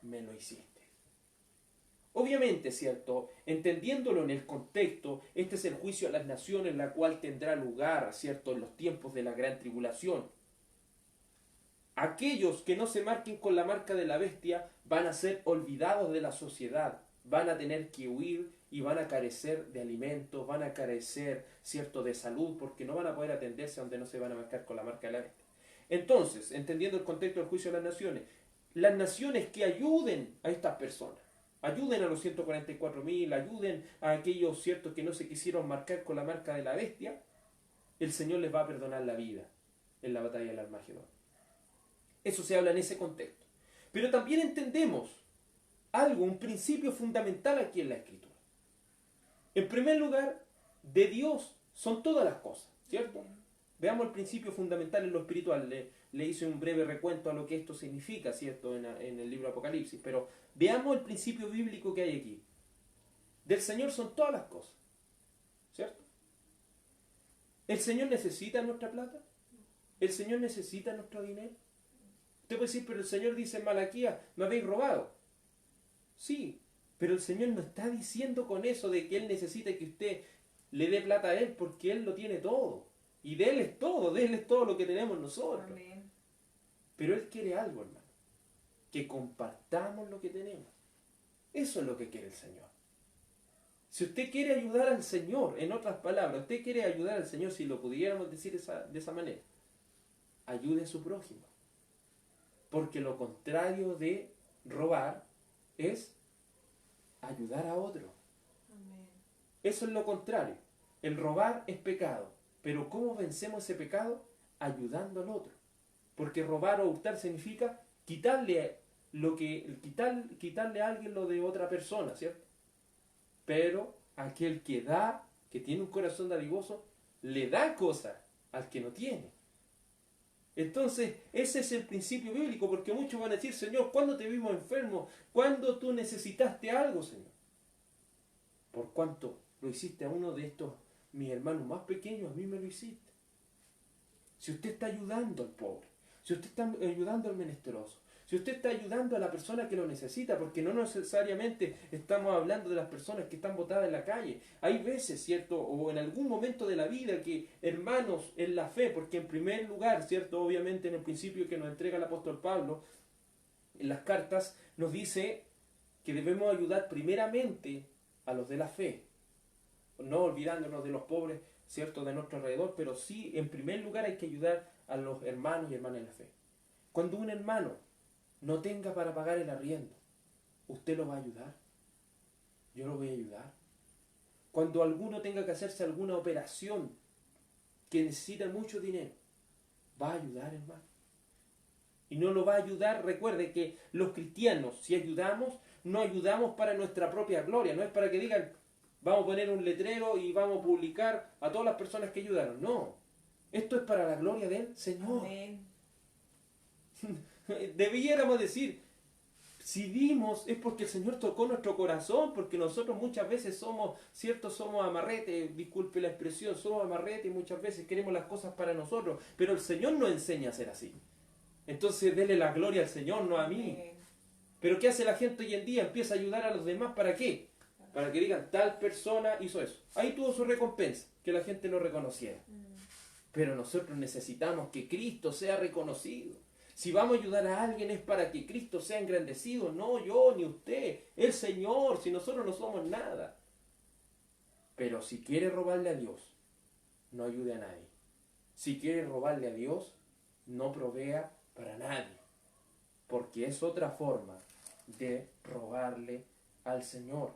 Speaker 1: me lo hiciste. Obviamente, ¿cierto? Entendiéndolo en el contexto, este es el juicio a las naciones, la cual tendrá lugar, ¿cierto?, en los tiempos de la gran tribulación. Aquellos que no se marquen con la marca de la bestia van a ser olvidados de la sociedad, van a tener que huir y van a carecer de alimentos, van a carecer, ¿cierto?, de salud, porque no van a poder atenderse donde no se van a marcar con la marca de la bestia. Entonces, entendiendo el contexto del juicio a las naciones que ayuden a estas personas, ayuden a los 144.000, ayuden a aquellos, ¿cierto?, que no se quisieron marcar con la marca de la bestia, el Señor les va a perdonar la vida en la batalla del Armagedón. Eso se habla en ese contexto. Pero también entendemos algo, un principio fundamental aquí en la Escritura. En primer lugar, de Dios son todas las cosas, ¿cierto? Veamos el principio fundamental en lo espiritual. Le hice un breve recuento a lo que esto significa, ¿cierto?, en el libro de Apocalipsis. Pero veamos el principio bíblico que hay aquí. Del Señor son todas las cosas, ¿cierto? ¿El Señor necesita nuestra plata? ¿El Señor necesita nuestro dinero? Usted puede decir, pero el Señor dice en Malaquías, me habéis robado. Sí, pero el Señor no está diciendo con eso de que Él necesita que usted le dé plata a Él, porque Él lo tiene todo. Y de Él es todo lo que tenemos nosotros. Amén. Pero Él quiere algo, hermano, que compartamos lo que tenemos. Eso es lo que quiere el Señor. Si usted quiere ayudar al Señor, en otras palabras, usted quiere ayudar al Señor, si lo pudiéramos decir de esa manera, ayude a su prójimo. Porque lo contrario de robar es ayudar a otro. Amén. Eso es lo contrario. El robar es pecado. Pero ¿cómo vencemos ese pecado? Ayudando al otro. Porque robar o hurtar significa quitarle a alguien lo de otra persona, ¿cierto? Pero aquel que da, que tiene un corazón dadivoso, le da cosas al que no tiene. Entonces, ese es el principio bíblico, porque muchos van a decir, Señor, ¿cuándo te vimos enfermo? ¿Cuándo tú necesitaste algo, Señor? Por cuanto lo hiciste a uno de estos, mis hermanos más pequeños, a mí me lo hiciste. Si usted está ayudando al pobre, si usted está ayudando al menesteroso, si usted está ayudando a la persona que lo necesita, porque no necesariamente estamos hablando de las personas que están botadas en la calle. Hay veces, ¿cierto? O en algún momento de la vida que hermanos en la fe, porque en primer lugar, ¿cierto? Obviamente en el principio que nos entrega el apóstol Pablo, en las cartas nos dice que debemos ayudar primeramente a los de la fe, no olvidándonos de los pobres, ¿cierto?, de nuestro alrededor, pero sí, en primer lugar hay que ayudar a los hermanos y hermanas en la fe. Cuando un hermano no tenga para pagar el arriendo, ¿usted lo va a ayudar? Yo lo voy a ayudar. Cuando alguno tenga que hacerse alguna operación que necesita mucho dinero, ¿va a ayudar, hermano? Y no lo va a ayudar, recuerde que los cristianos, si ayudamos, no ayudamos para nuestra propia gloria, no es para que digan, vamos a poner un letrero y vamos a publicar a todas las personas que ayudaron. No, esto es para la gloria del Señor. Amén. Debiéramos decir, si dimos es porque el Señor tocó nuestro corazón, porque nosotros muchas veces somos, ¿cierto? Somos amarrete, disculpe la expresión, somos amarrete y muchas veces queremos las cosas para nosotros, pero el Señor nos enseña a ser así. Entonces dele la gloria al Señor, no a mí. Pero ¿qué hace la gente hoy en día? Empieza a ayudar a los demás, ¿para qué? Para que digan, tal persona hizo eso. Ahí tuvo su recompensa, que la gente lo reconociera. Pero nosotros necesitamos que Cristo sea reconocido. Si vamos a ayudar a alguien es para que Cristo sea engrandecido, no yo ni usted, el Señor, si nosotros no somos nada. Pero si quiere robarle a Dios, no ayude a nadie. Si quiere robarle a Dios, no provea para nadie. Porque es otra forma de robarle al Señor.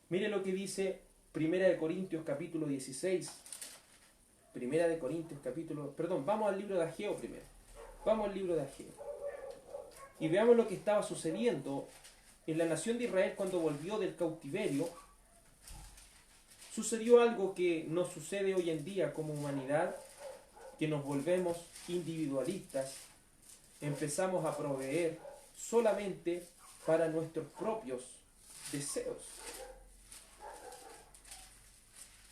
Speaker 1: Mire lo que dice 1 Corintios capítulo 16. Vamos al libro de Ageo primero. Vamos al libro de Ageo. Y veamos lo que estaba sucediendo en la nación de Israel cuando volvió del cautiverio, sucedió algo que nos sucede hoy en día como humanidad, que nos volvemos individualistas, empezamos a proveer solamente para nuestros propios deseos.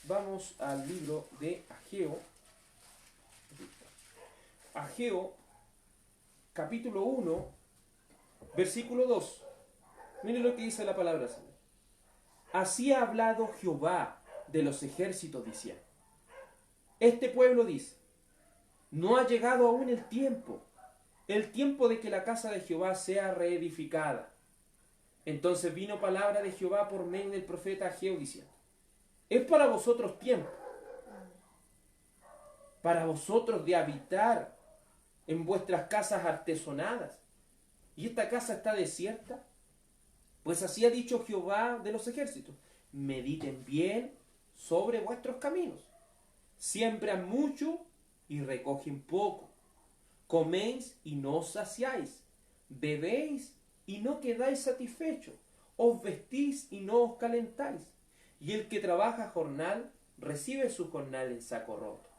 Speaker 1: Vamos al libro de Ageo. Ageo, capítulo 1, versículo 2. Miren lo que dice la palabra, Señor. Así ha hablado Jehová de los ejércitos, diciendo: este pueblo dice, no ha llegado aún el tiempo de que la casa de Jehová sea reedificada. Entonces vino palabra de Jehová por medio del profeta Ageo, diciendo: es para vosotros tiempo, para vosotros de habitar en vuestras casas artesonadas, y esta casa está desierta. Pues así ha dicho Jehová de los ejércitos: mediten bien sobre vuestros caminos. Siembran mucho y recogen poco. Coméis y no os saciáis. Bebéis y no quedáis satisfechos. Os vestís y no os calentáis. Y el que trabaja jornal recibe su jornal en saco roto.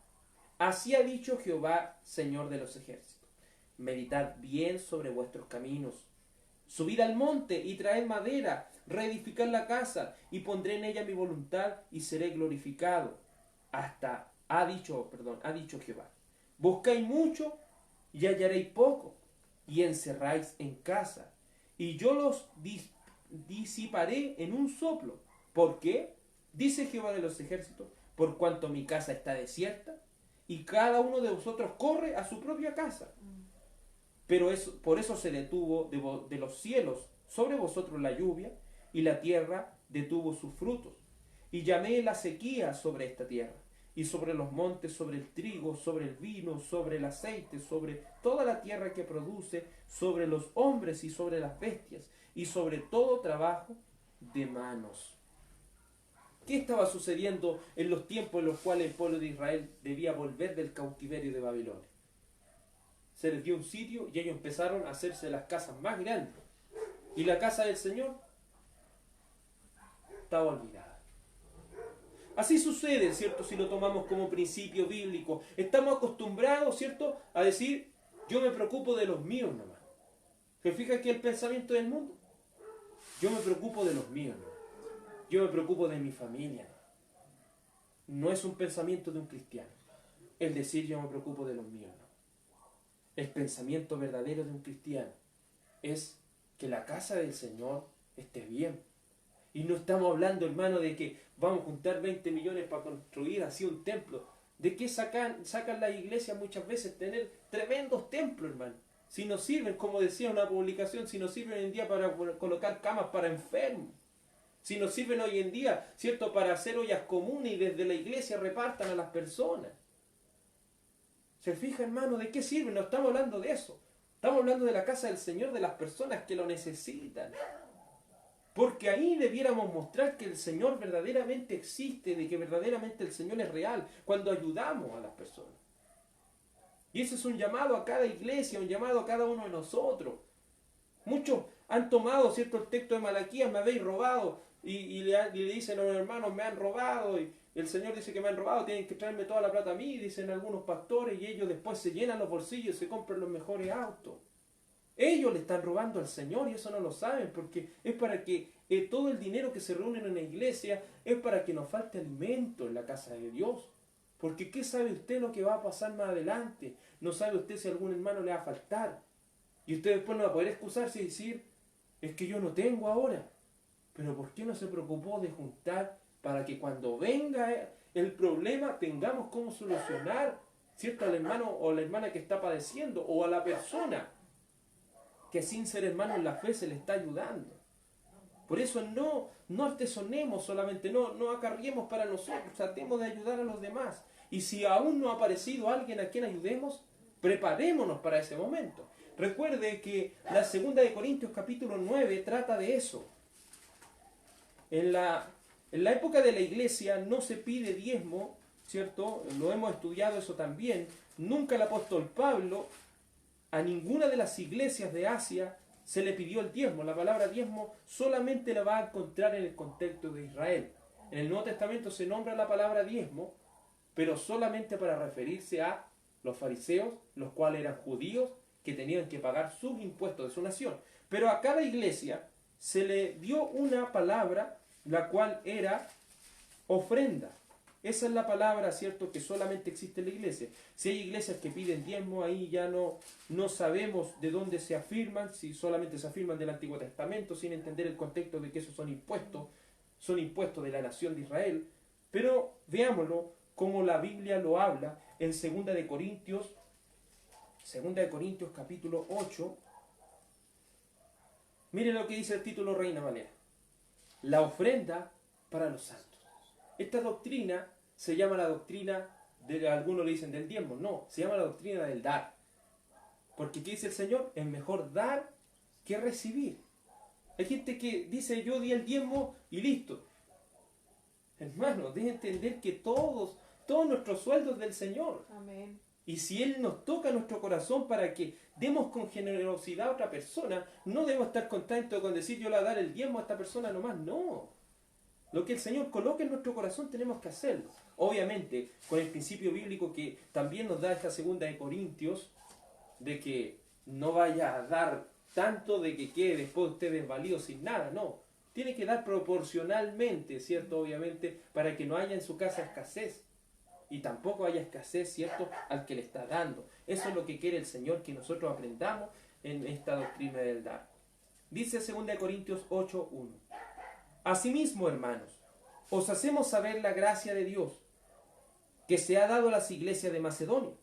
Speaker 1: Así ha dicho Jehová, Señor de los ejércitos: meditad bien sobre vuestros caminos. Subid al monte y traed madera, reedificad la casa, y pondré en ella mi voluntad, y seré glorificado. Ha dicho Jehová: buscáis mucho y hallaréis poco, y encerráis en casa, y yo los disiparé en un soplo. ¿Por qué? Dice Jehová de los ejércitos: por cuanto mi casa está desierta, y cada uno de vosotros corre a su propia casa. Pero por eso se detuvo de los cielos sobre vosotros la lluvia, y la tierra detuvo sus frutos. Y llamé la sequía sobre esta tierra, y sobre los montes, sobre el trigo, sobre el vino, sobre el aceite, sobre toda la tierra que produce, sobre los hombres y sobre las bestias, y sobre todo trabajo de manos. ¿Qué estaba sucediendo en los tiempos en los cuales el pueblo de Israel debía volver del cautiverio de Babilonia? Se les dio un sitio y ellos empezaron a hacerse las casas más grandes. Y la casa del Señor estaba olvidada. Así sucede, ¿cierto? Si lo tomamos como principio bíblico. Estamos acostumbrados, ¿cierto?, a decir: yo me preocupo de los míos nomás. ¿Se fija aquí el pensamiento del mundo? Yo me preocupo de los míos nomás. Yo me preocupo de mi familia. No es un pensamiento de un cristiano el decir: yo me preocupo de los míos. No. El pensamiento verdadero de un cristiano es que la casa del Señor esté bien. Y no estamos hablando, hermano, de que vamos a juntar 20 millones para construir así un templo. ¿De qué sacan las iglesias muchas veces tener tremendos templos, hermano? Si nos sirven, como decía una publicación, si nos sirven hoy en día para colocar camas para enfermos. Si nos sirven hoy en día, ¿cierto?, para hacer ollas comunes y desde la iglesia repartan a las personas. ¿Se fija, hermano? ¿De qué sirve? No estamos hablando de eso. Estamos hablando de la casa del Señor, de las personas que lo necesitan. Porque ahí debiéramos mostrar que el Señor verdaderamente existe, de que verdaderamente el Señor es real, cuando ayudamos a las personas. Y ese es un llamado a cada iglesia, un llamado a cada uno de nosotros. Muchos han tomado, ¿cierto?, el texto de Malaquías: me habéis robado, y le dicen a los hermanos: me han robado, y el Señor dice que me han robado, tienen que traerme toda la plata a mí, dicen algunos pastores, y ellos después se llenan los bolsillos y se compran los mejores autos. Ellos le están robando al Señor y eso no lo saben, porque es para que todo el dinero que se reúne en la iglesia es para que nos falte alimento en la casa de Dios. Porque ¿qué sabe usted lo que va a pasar más adelante? No sabe usted si a algún hermano le va a faltar. Y usted después no va a poder excusarse y decir: es que yo no tengo ahora. Pero ¿por qué no se preocupó de juntar para que cuando venga el problema tengamos cómo solucionar, ¿cierto?, al hermano o a la hermana que está padeciendo, o a la persona que sin ser hermano en la fe se le está ayudando? Por eso no artesonemos solamente, no acarriemos para nosotros, tratemos de ayudar a los demás. Y si aún no ha aparecido alguien a quien ayudemos, preparémonos para ese momento. Recuerde que la segunda de Corintios capítulo 9 trata de eso. En la época de la iglesia no se pide diezmo, ¿cierto? Lo hemos estudiado eso también. Nunca el apóstol Pablo a ninguna de las iglesias de Asia se le pidió el diezmo. La palabra diezmo solamente la va a encontrar en el contexto de Israel. En el Nuevo Testamento se nombra la palabra diezmo, pero solamente para referirse a los fariseos, los cuales eran judíos, que tenían que pagar sus impuestos de su nación. Pero a cada iglesia se le dio una palabra, la cual era ofrenda. Esa es la palabra, ¿cierto?, que solamente existe en la iglesia. Si hay iglesias que piden diezmo, ahí ya no sabemos de dónde se afirman, si solamente se afirman del Antiguo Testamento, sin entender el contexto de que esos son impuestos de la nación de Israel. Pero veámoslo como la Biblia lo habla en 2 de Corintios capítulo 8. Miren lo que dice el título Reina Valera. La ofrenda para los santos. Esta doctrina se llama la doctrina, algunos le dicen del diezmo, no, se llama la doctrina del dar. Porque ¿qué dice el Señor? Es mejor dar que recibir. Hay gente que dice, yo di el diezmo y listo. Hermano, debe entender que todos nuestros sueldos del Señor.
Speaker 2: Amén.
Speaker 1: Y si Él nos toca nuestro corazón para que demos con generosidad a otra persona, no debemos estar contentos con decir yo le voy a dar el diezmo a esta persona nomás, no. Lo que el Señor coloque en nuestro corazón tenemos que hacerlo. Obviamente, con el principio bíblico que también nos da esta 2 de Corintios, de que no vaya a dar tanto de que quede después usted desvalido sin nada, no. Tiene que dar proporcionalmente, ¿cierto? Obviamente, para que no haya en su casa escasez. Y tampoco haya escasez, ¿cierto?, al que le está dando. Eso es lo que quiere el Señor, que nosotros aprendamos en esta doctrina del dar. Dice 2 de Corintios 8:1. Asimismo, hermanos, os hacemos saber la gracia de Dios, que se ha dado a las iglesias de Macedonia,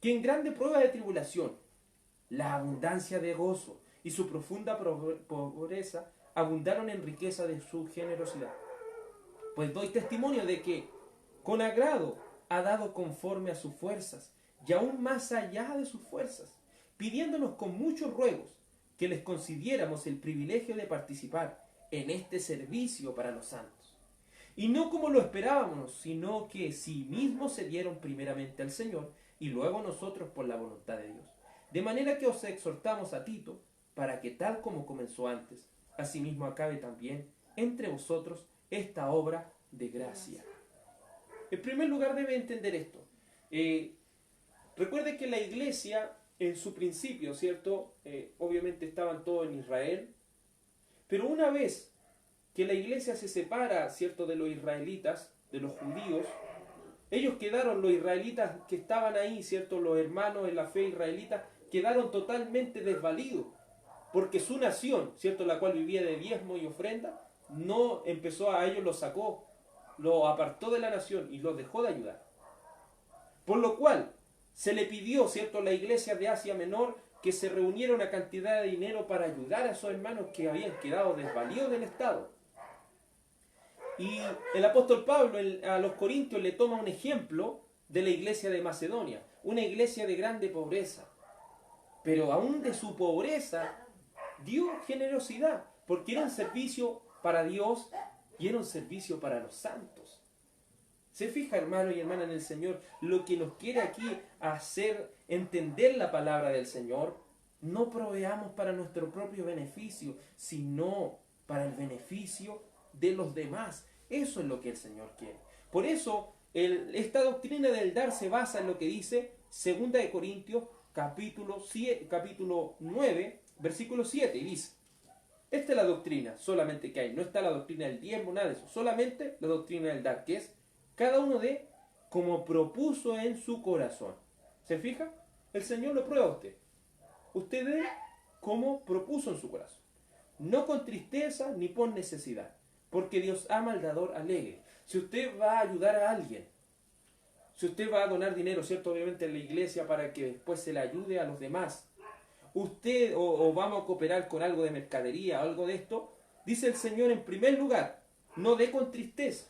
Speaker 1: que en grande prueba de tribulación, la abundancia de gozo y su profunda pobreza abundaron en riqueza de su generosidad. Pues doy testimonio de que, con agrado, ha dado conforme a sus fuerzas, y aún más allá de sus fuerzas, pidiéndonos con muchos ruegos que les concediéramos el privilegio de participar en este servicio para los santos. Y no como lo esperábamos, sino que sí mismos se dieron primeramente al Señor, y luego nosotros por la voluntad de Dios. De manera que os exhortamos a Tito, para que tal como comenzó antes, asimismo acabe también entre vosotros esta obra de gracia. En primer lugar debe entender esto. Recuerde que la iglesia en su principio, ¿cierto? Obviamente estaban todos en Israel, pero una vez que la iglesia se separa, ¿cierto?, de los israelitas, de los judíos, ellos quedaron, los israelitas que estaban ahí, ¿cierto?, los hermanos en la fe israelita, quedaron totalmente desvalidos, porque su nación, ¿cierto?, la cual vivía de diezmo y ofrenda, no empezó a ellos, los sacó, lo apartó de la nación y los dejó de ayudar. Por lo cual se le pidió, ¿cierto?, a la iglesia de Asia Menor que se reuniera una cantidad de dinero para ayudar a esos hermanos que habían quedado desvalidos del Estado. Y el apóstol Pablo a los Corintios le toma un ejemplo de la iglesia de Macedonia, una iglesia de grande pobreza. Pero aún de su pobreza dio generosidad, porque era un servicio para Dios y era un servicio para los santos. Se fija, hermano y hermana, en el Señor, lo que nos quiere aquí hacer entender la palabra del Señor. No proveamos para nuestro propio beneficio, sino para el beneficio de los demás. Eso es lo que el Señor quiere. Por eso, esta doctrina del dar se basa en lo que dice 2 de Corintios, capítulo 9, versículo 7, y dice: esta es la doctrina solamente que hay, no está la doctrina del diezmo, nada de eso, solamente la doctrina del dar, que es cada uno dé como propuso en su corazón. ¿Se fija? El Señor lo prueba a usted. Usted dé como propuso en su corazón, no con tristeza ni por necesidad, porque Dios ama al dador alegre. Si usted va a ayudar a alguien, si usted va a donar dinero, ¿cierto?, obviamente en la iglesia para que después se le ayude a los demás, usted o vamos a cooperar con algo de mercadería, algo de esto, dice el Señor, en primer lugar, no dé con tristeza.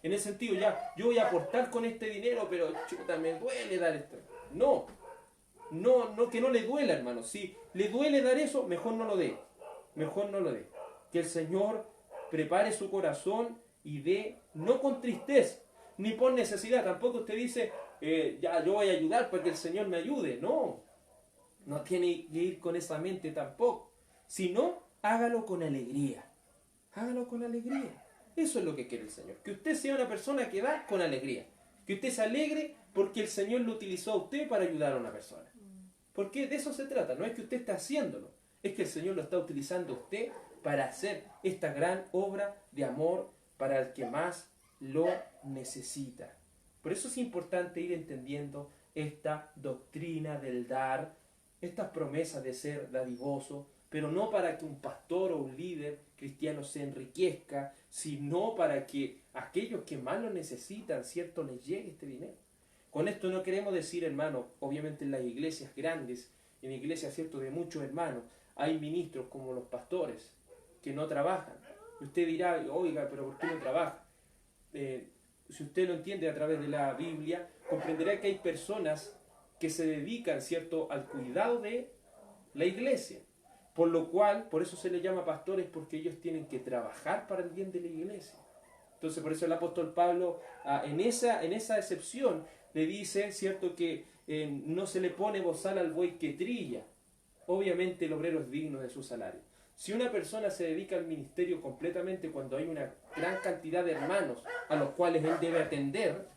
Speaker 1: En el sentido, ya, yo voy a aportar con este dinero, pero chuta, me duele dar esto. No, que no le duela, hermano. Si le duele dar eso, mejor no lo dé. Mejor no lo dé. Que el Señor prepare su corazón y dé, no con tristeza, ni por necesidad. Tampoco usted dice, ya, yo voy a ayudar para que el Señor me ayude. No. No tiene que ir con esa mente tampoco. Sino, hágalo con alegría. Hágalo con alegría. Eso es lo que quiere el Señor. Que usted sea una persona que da con alegría. Que usted se alegre porque el Señor lo utilizó a usted para ayudar a una persona. Porque de eso se trata. No es que usted esté haciéndolo. Es que el Señor lo está utilizando a usted para hacer esta gran obra de amor para el que más lo necesita. Por eso es importante ir entendiendo esta doctrina del dar, estas promesas de ser dadivoso, pero no para que un pastor o un líder cristiano se enriquezca, sino para que aquellos que más lo necesitan, ¿cierto?, les llegue este dinero. Con esto no queremos decir, hermano, obviamente en las iglesias grandes, en iglesias, ¿cierto?, de muchos hermanos, hay ministros como los pastores que no trabajan. Y usted dirá, oiga, pero ¿por qué no trabaja? Si usted lo entiende a través de la Biblia, comprenderá que hay personas que se dedican, ¿cierto?, al cuidado de la iglesia. Por lo cual, por eso se les llama pastores, porque ellos tienen que trabajar para el bien de la iglesia. Entonces, por eso el apóstol Pablo, en esa excepción, le dice, ¿cierto?, que no se le pone bozal al buey que trilla. Obviamente el obrero es digno de su salario. Si una persona se dedica al ministerio completamente cuando hay una gran cantidad de hermanos a los cuales él debe atender,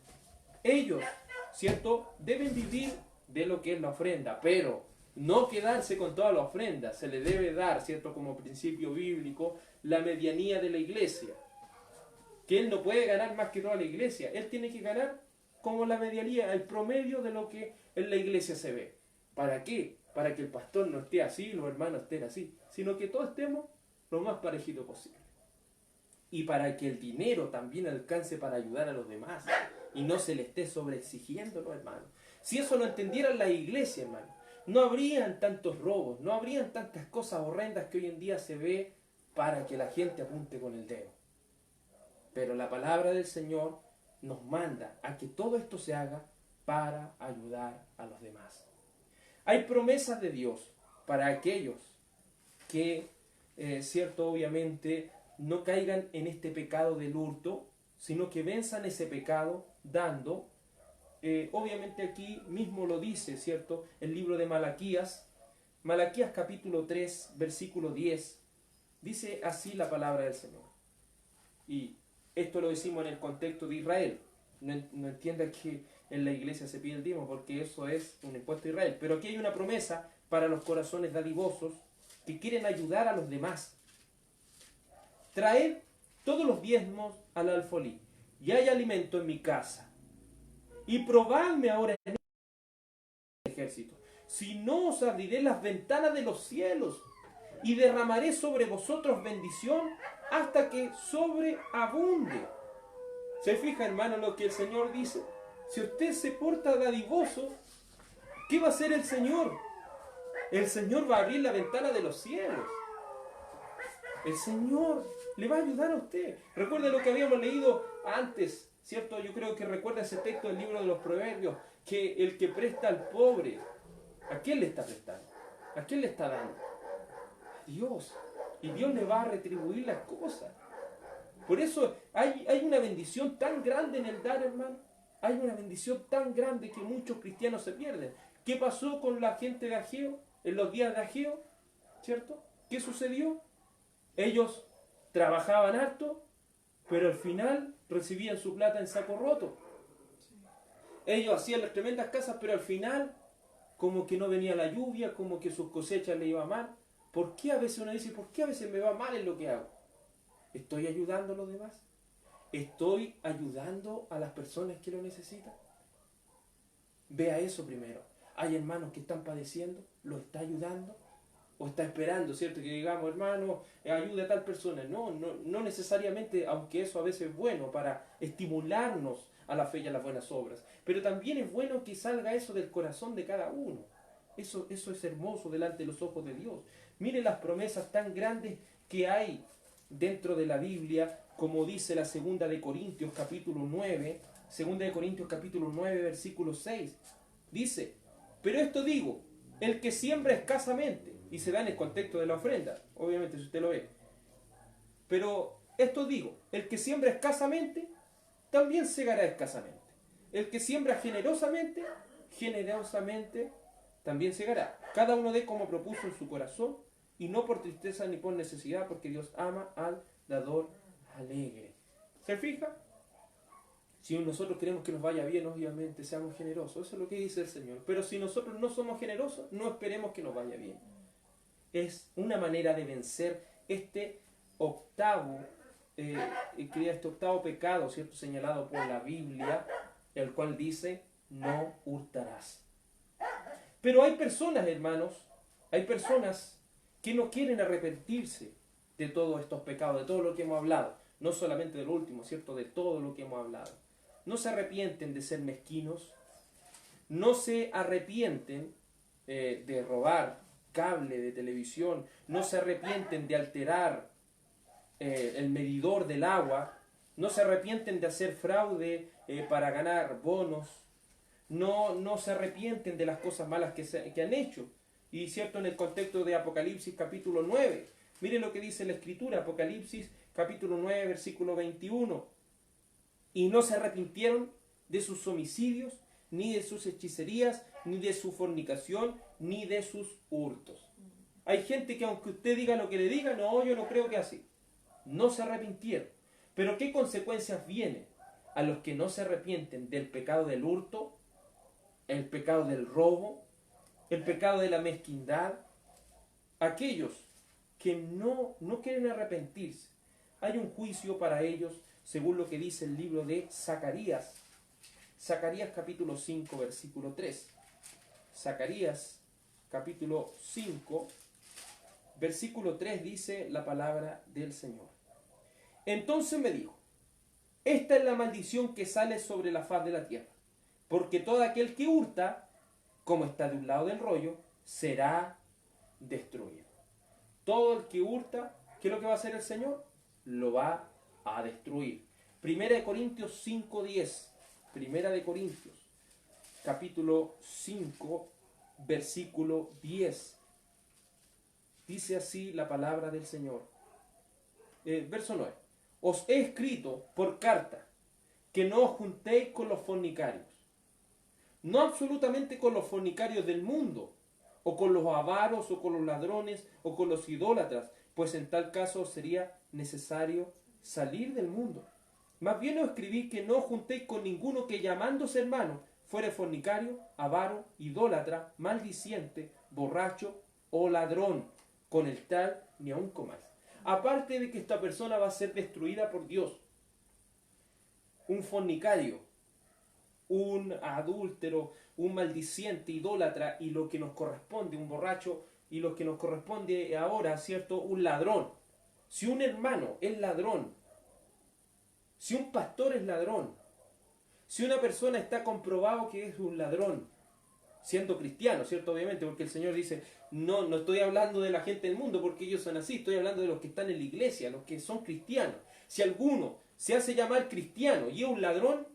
Speaker 1: ellos, ¿cierto?, deben vivir de lo que es la ofrenda, pero no quedarse con toda la ofrenda. Se le debe dar, ¿cierto?, como principio bíblico, la medianía de la iglesia. Que él no puede ganar más que toda la iglesia. Él tiene que ganar como la medianía, el promedio de lo que en la iglesia se ve. ¿Para qué? Para que el pastor no esté así, los hermanos estén así, sino que todos estemos lo más parejito posible. Y para que el dinero también alcance para ayudar a los demás y no se le esté sobreexigiendo, los hermanos. Si eso lo entendieran la iglesia, hermano, no habrían tantos robos, no habrían tantas cosas horrendas que hoy en día se ve para que la gente apunte con el dedo. Pero la palabra del Señor nos manda a que todo esto se haga para ayudar a los demás. Hay promesas de Dios para aquellos que, cierto, obviamente, no caigan en este pecado del hurto, sino que venzan ese pecado dando. Obviamente aquí mismo lo dice, ¿cierto?, el libro de Malaquías. Malaquías capítulo 3, versículo 10. Dice así la palabra del Señor. Y esto lo decimos en el contexto de Israel. No entienda que en la iglesia se pide el diezmo, porque eso es un impuesto de Israel. Pero aquí hay una promesa para los corazones dadivosos que quieren ayudar a los demás. Traed todos los diezmos al alfolí, y hay alimento en mi casa. Y probadme ahora en el ejército, si no os abriré las ventanas de los cielos, y derramaré sobre vosotros bendición hasta que sobreabunde. ¿Se fija, hermano, lo que el Señor dice? Si usted se porta dadivoso, ¿qué va a hacer el Señor? El Señor va a abrir la ventana de los cielos. El Señor le va a ayudar a usted. Recuerde lo que habíamos leído antes, ¿cierto? Yo creo que recuerda ese texto del libro de los Proverbios, que el que presta al pobre, ¿a quién le está prestando? ¿A quién le está dando? A Dios. Y Dios le va a retribuir las cosas. Por eso hay una bendición tan grande en el dar, hermano. Hay una bendición tan grande que muchos cristianos se pierden. ¿Qué pasó con la gente de Ageo en los días de Ageo? ¿Cierto? ¿Qué sucedió? Ellos trabajaban harto, pero al final recibían su plata en saco roto. Ellos hacían las tremendas casas, pero al final como que no venía la lluvia, como que sus cosechas le iban mal. ¿Por qué a veces uno dice, por qué a veces me va mal en lo que hago? ¿Estoy ayudando a los demás? ¿Estoy ayudando a las personas que lo necesitan? Vea eso primero. Hay hermanos que están padeciendo, ¿lo está ayudando? ¿O está esperando, cierto, que digamos, hermano, ayude a tal persona? No necesariamente, aunque eso a veces es bueno para estimularnos a la fe y a las buenas obras. Pero también es bueno que salga eso del corazón de cada uno. Eso es hermoso delante de los ojos de Dios. Miren las promesas tan grandes que hay dentro de la Biblia, como dice la segunda de Corintios capítulo 9, versículo 6. Dice, pero esto digo, el que siembra escasamente, y se da en el contexto de la ofrenda, obviamente si usted lo ve, pero esto digo, el que siembra escasamente, también segará escasamente. El que siembra generosamente, generosamente también cegará. Cada uno dé como propuso en su corazón, y no por tristeza ni por necesidad, porque Dios ama al dador alegre. ¿Se fija? Si nosotros queremos que nos vaya bien, obviamente, seamos generosos. Eso es lo que dice el Señor. Pero si nosotros no somos generosos, no esperemos que nos vaya bien. Es una manera de vencer este octavo pecado, ¿cierto?, señalado por la Biblia, el cual dice, no hurtarás. Pero hay personas, hermanos, hay personas que no quieren arrepentirse de todos estos pecados, de todo lo que hemos hablado. No solamente del último, ¿cierto?, de todo lo que hemos hablado. No se arrepienten de ser mezquinos, no se arrepienten de robar cable de televisión, no se arrepienten de alterar el medidor del agua, no se arrepienten de hacer fraude para ganar bonos, no se arrepienten de las cosas malas que han hecho. Y cierto, en el contexto de Apocalipsis capítulo 9, miren lo que dice la Escritura, Apocalipsis capítulo 9, versículo 21. Y no se arrepintieron de sus homicidios, ni de sus hechicerías, ni de su fornicación, ni de sus hurtos. Hay gente que aunque usted diga lo que le diga, no, yo no creo que así. No se arrepintieron. Pero ¿qué consecuencias vienen a los que no se arrepienten del pecado del hurto, el pecado del robo, el pecado de la mezquindad? Aquellos que no quieren arrepentirse, hay un juicio para ellos, según lo que dice el libro de Zacarías. Zacarías capítulo 5, versículo 3. Zacarías capítulo 5, versículo 3 dice la palabra del Señor. Entonces me dijo, esta es la maldición que sale sobre la faz de la tierra, porque todo aquel que hurta, como está de un lado del rollo, será destruido. Todo el que hurta, ¿qué es lo que va a hacer el Señor? Lo va a destruir. Primera de Corintios 5:10. Primera de Corintios, capítulo 5, versículo 10. Dice así la palabra del Señor. Verso 9. Os he escrito por carta que no os juntéis con los fornicarios. No absolutamente con los fornicarios del mundo, o con los avaros, o con los ladrones, o con los idólatras, pues en tal caso sería necesario salir del mundo. Más bien os escribí que no os juntéis con ninguno que llamándose hermano fuere fornicario, avaro, idólatra, maldiciente, borracho o ladrón. Con el tal ni aun comáis. Aparte de que esta persona va a ser destruida por Dios. Un fornicario, un adúltero, un maldiciente, idólatra, y lo que nos corresponde, un borracho, y lo que nos corresponde ahora, ¿cierto?, un ladrón. Si un hermano es ladrón, si un pastor es ladrón, si una persona está comprobado que es un ladrón, siendo cristiano, ¿cierto? Obviamente, porque el Señor dice, no estoy hablando de la gente del mundo porque ellos son así, estoy hablando de los que están en la iglesia, los que son cristianos. Si alguno se hace llamar cristiano y es un ladrón,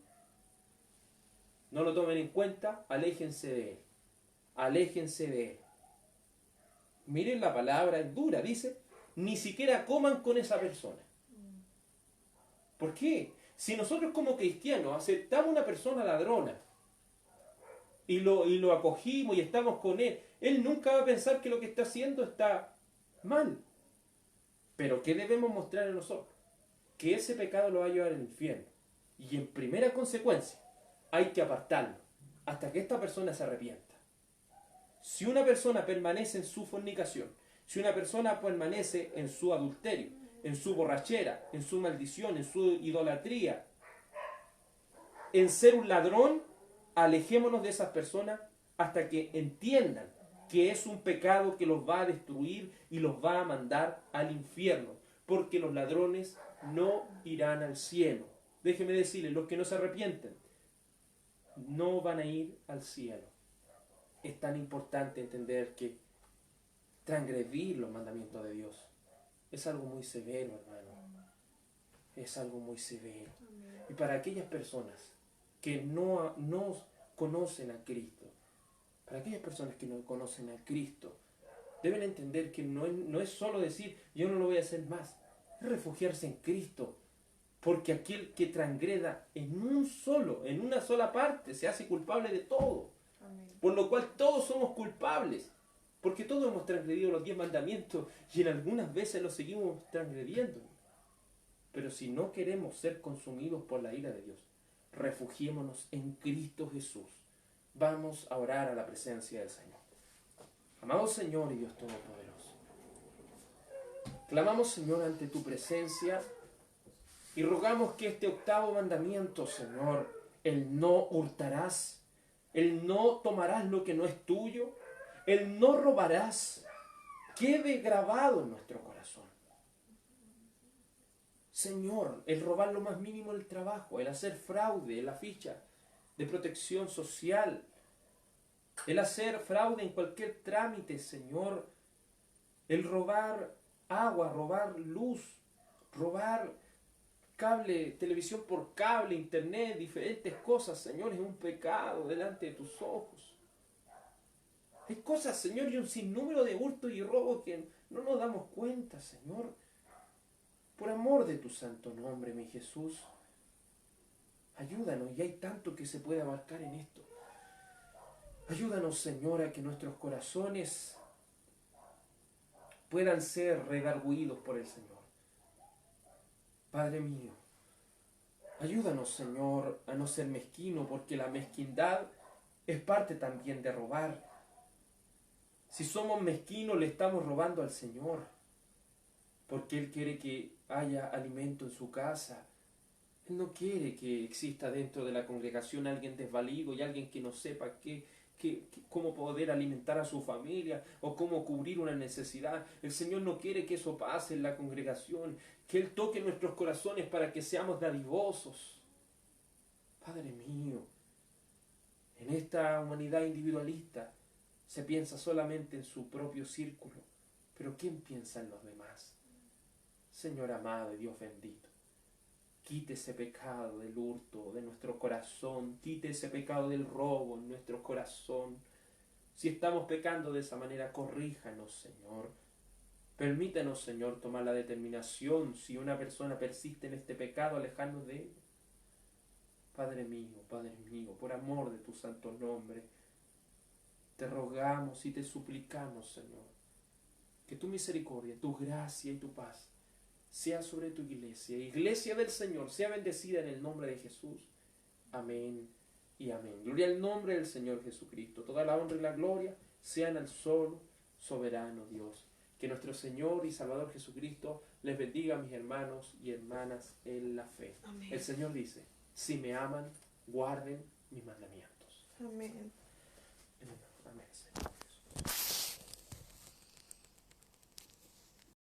Speaker 1: no lo tomen en cuenta, aléjense de él. Aléjense de él. Miren la palabra, es dura, dice, ni siquiera coman con esa persona. ¿Por qué? Si nosotros como cristianos aceptamos a una persona ladrona y lo acogimos y estamos con él nunca va a pensar que lo que está haciendo está mal. Pero ¿qué debemos mostrar en nosotros? Que ese pecado lo va a llevar al infierno. Y en primera consecuencia, hay que apartarlo hasta que esta persona se arrepienta. Si una persona permanece en su fornicación, si una persona permanece en su adulterio, en su borrachera, en su maldición, en su idolatría, en ser un ladrón, alejémonos de esas personas hasta que entiendan que es un pecado que los va a destruir y los va a mandar al infierno, porque los ladrones no irán al cielo. Déjenme decirles, los que no se arrepienten no van a ir al cielo. Es tan importante entender que transgredir los mandamientos de Dios es algo muy severo, hermano. Es algo muy severo. Y para aquellas personas que no conocen a Cristo, para aquellas personas que no conocen a Cristo, deben entender que no es solo decir, yo no lo voy a hacer más. Es refugiarse en Cristo. Porque aquel que transgreda en una sola parte se hace culpable de todo.
Speaker 2: Amén.
Speaker 1: Por lo cual todos somos culpables, porque todos hemos transgredido los 10 mandamientos y en algunas veces los seguimos transgrediendo. Pero si no queremos ser consumidos por la ira de Dios, refugiémonos en Cristo Jesús. Vamos a orar a la presencia del Señor. Amado Señor y Dios Todopoderoso, clamamos, Señor, ante tu presencia y rogamos que este octavo mandamiento, Señor, el no hurtarás, el no tomarás lo que no es tuyo, el no robarás, quede grabado en nuestro corazón. Señor, el robar lo más mínimo del trabajo, el hacer fraude en la ficha de protección social, el hacer fraude en cualquier trámite, Señor, el robar agua, robar luz, robar cable, televisión por cable, internet, diferentes cosas, Señor, es un pecado delante de tus ojos. Hay cosas, Señor, y un sinnúmero de hurtos y robos que no nos damos cuenta, Señor. Por amor de tu santo nombre, mi Jesús, ayúdanos, y hay tanto que se puede abarcar en esto. Ayúdanos, Señor, a que nuestros corazones puedan ser redargüidos por el Señor. Padre mío, ayúdanos, Señor, a no ser mezquino, porque la mezquindad es parte también de robar. Si somos mezquinos, le estamos robando al Señor, porque Él quiere que haya alimento en su casa. Él no quiere que exista dentro de la congregación alguien desvalido y alguien que no sepa cómo poder alimentar a su familia o cómo cubrir una necesidad. El Señor no quiere que eso pase en la congregación, que Él toque nuestros corazones para que seamos dadivosos. Padre mío, en esta humanidad individualista se piensa solamente en su propio círculo, pero ¿quién piensa en los demás? Señor amado y Dios bendito, quite ese pecado del hurto de nuestro corazón, quite ese pecado del robo en nuestro corazón. Si estamos pecando de esa manera, corríjanos, Señor. Permítanos, Señor, tomar la determinación, si una persona persiste en este pecado, alejarnos de él. Padre mío, por amor de tu santo nombre, te rogamos y te suplicamos, Señor, que tu misericordia, tu gracia y tu paz sea sobre tu iglesia. Iglesia del Señor, sea bendecida en el nombre de Jesús. Amén y amén. Gloria al nombre del Señor Jesucristo. Toda la honra y la gloria sean al solo soberano Dios. Que nuestro Señor y Salvador Jesucristo les bendiga, mis hermanos y hermanas en la fe.
Speaker 2: Amén.
Speaker 1: El Señor dice, si me aman, guarden mis mandamientos.
Speaker 2: Amén.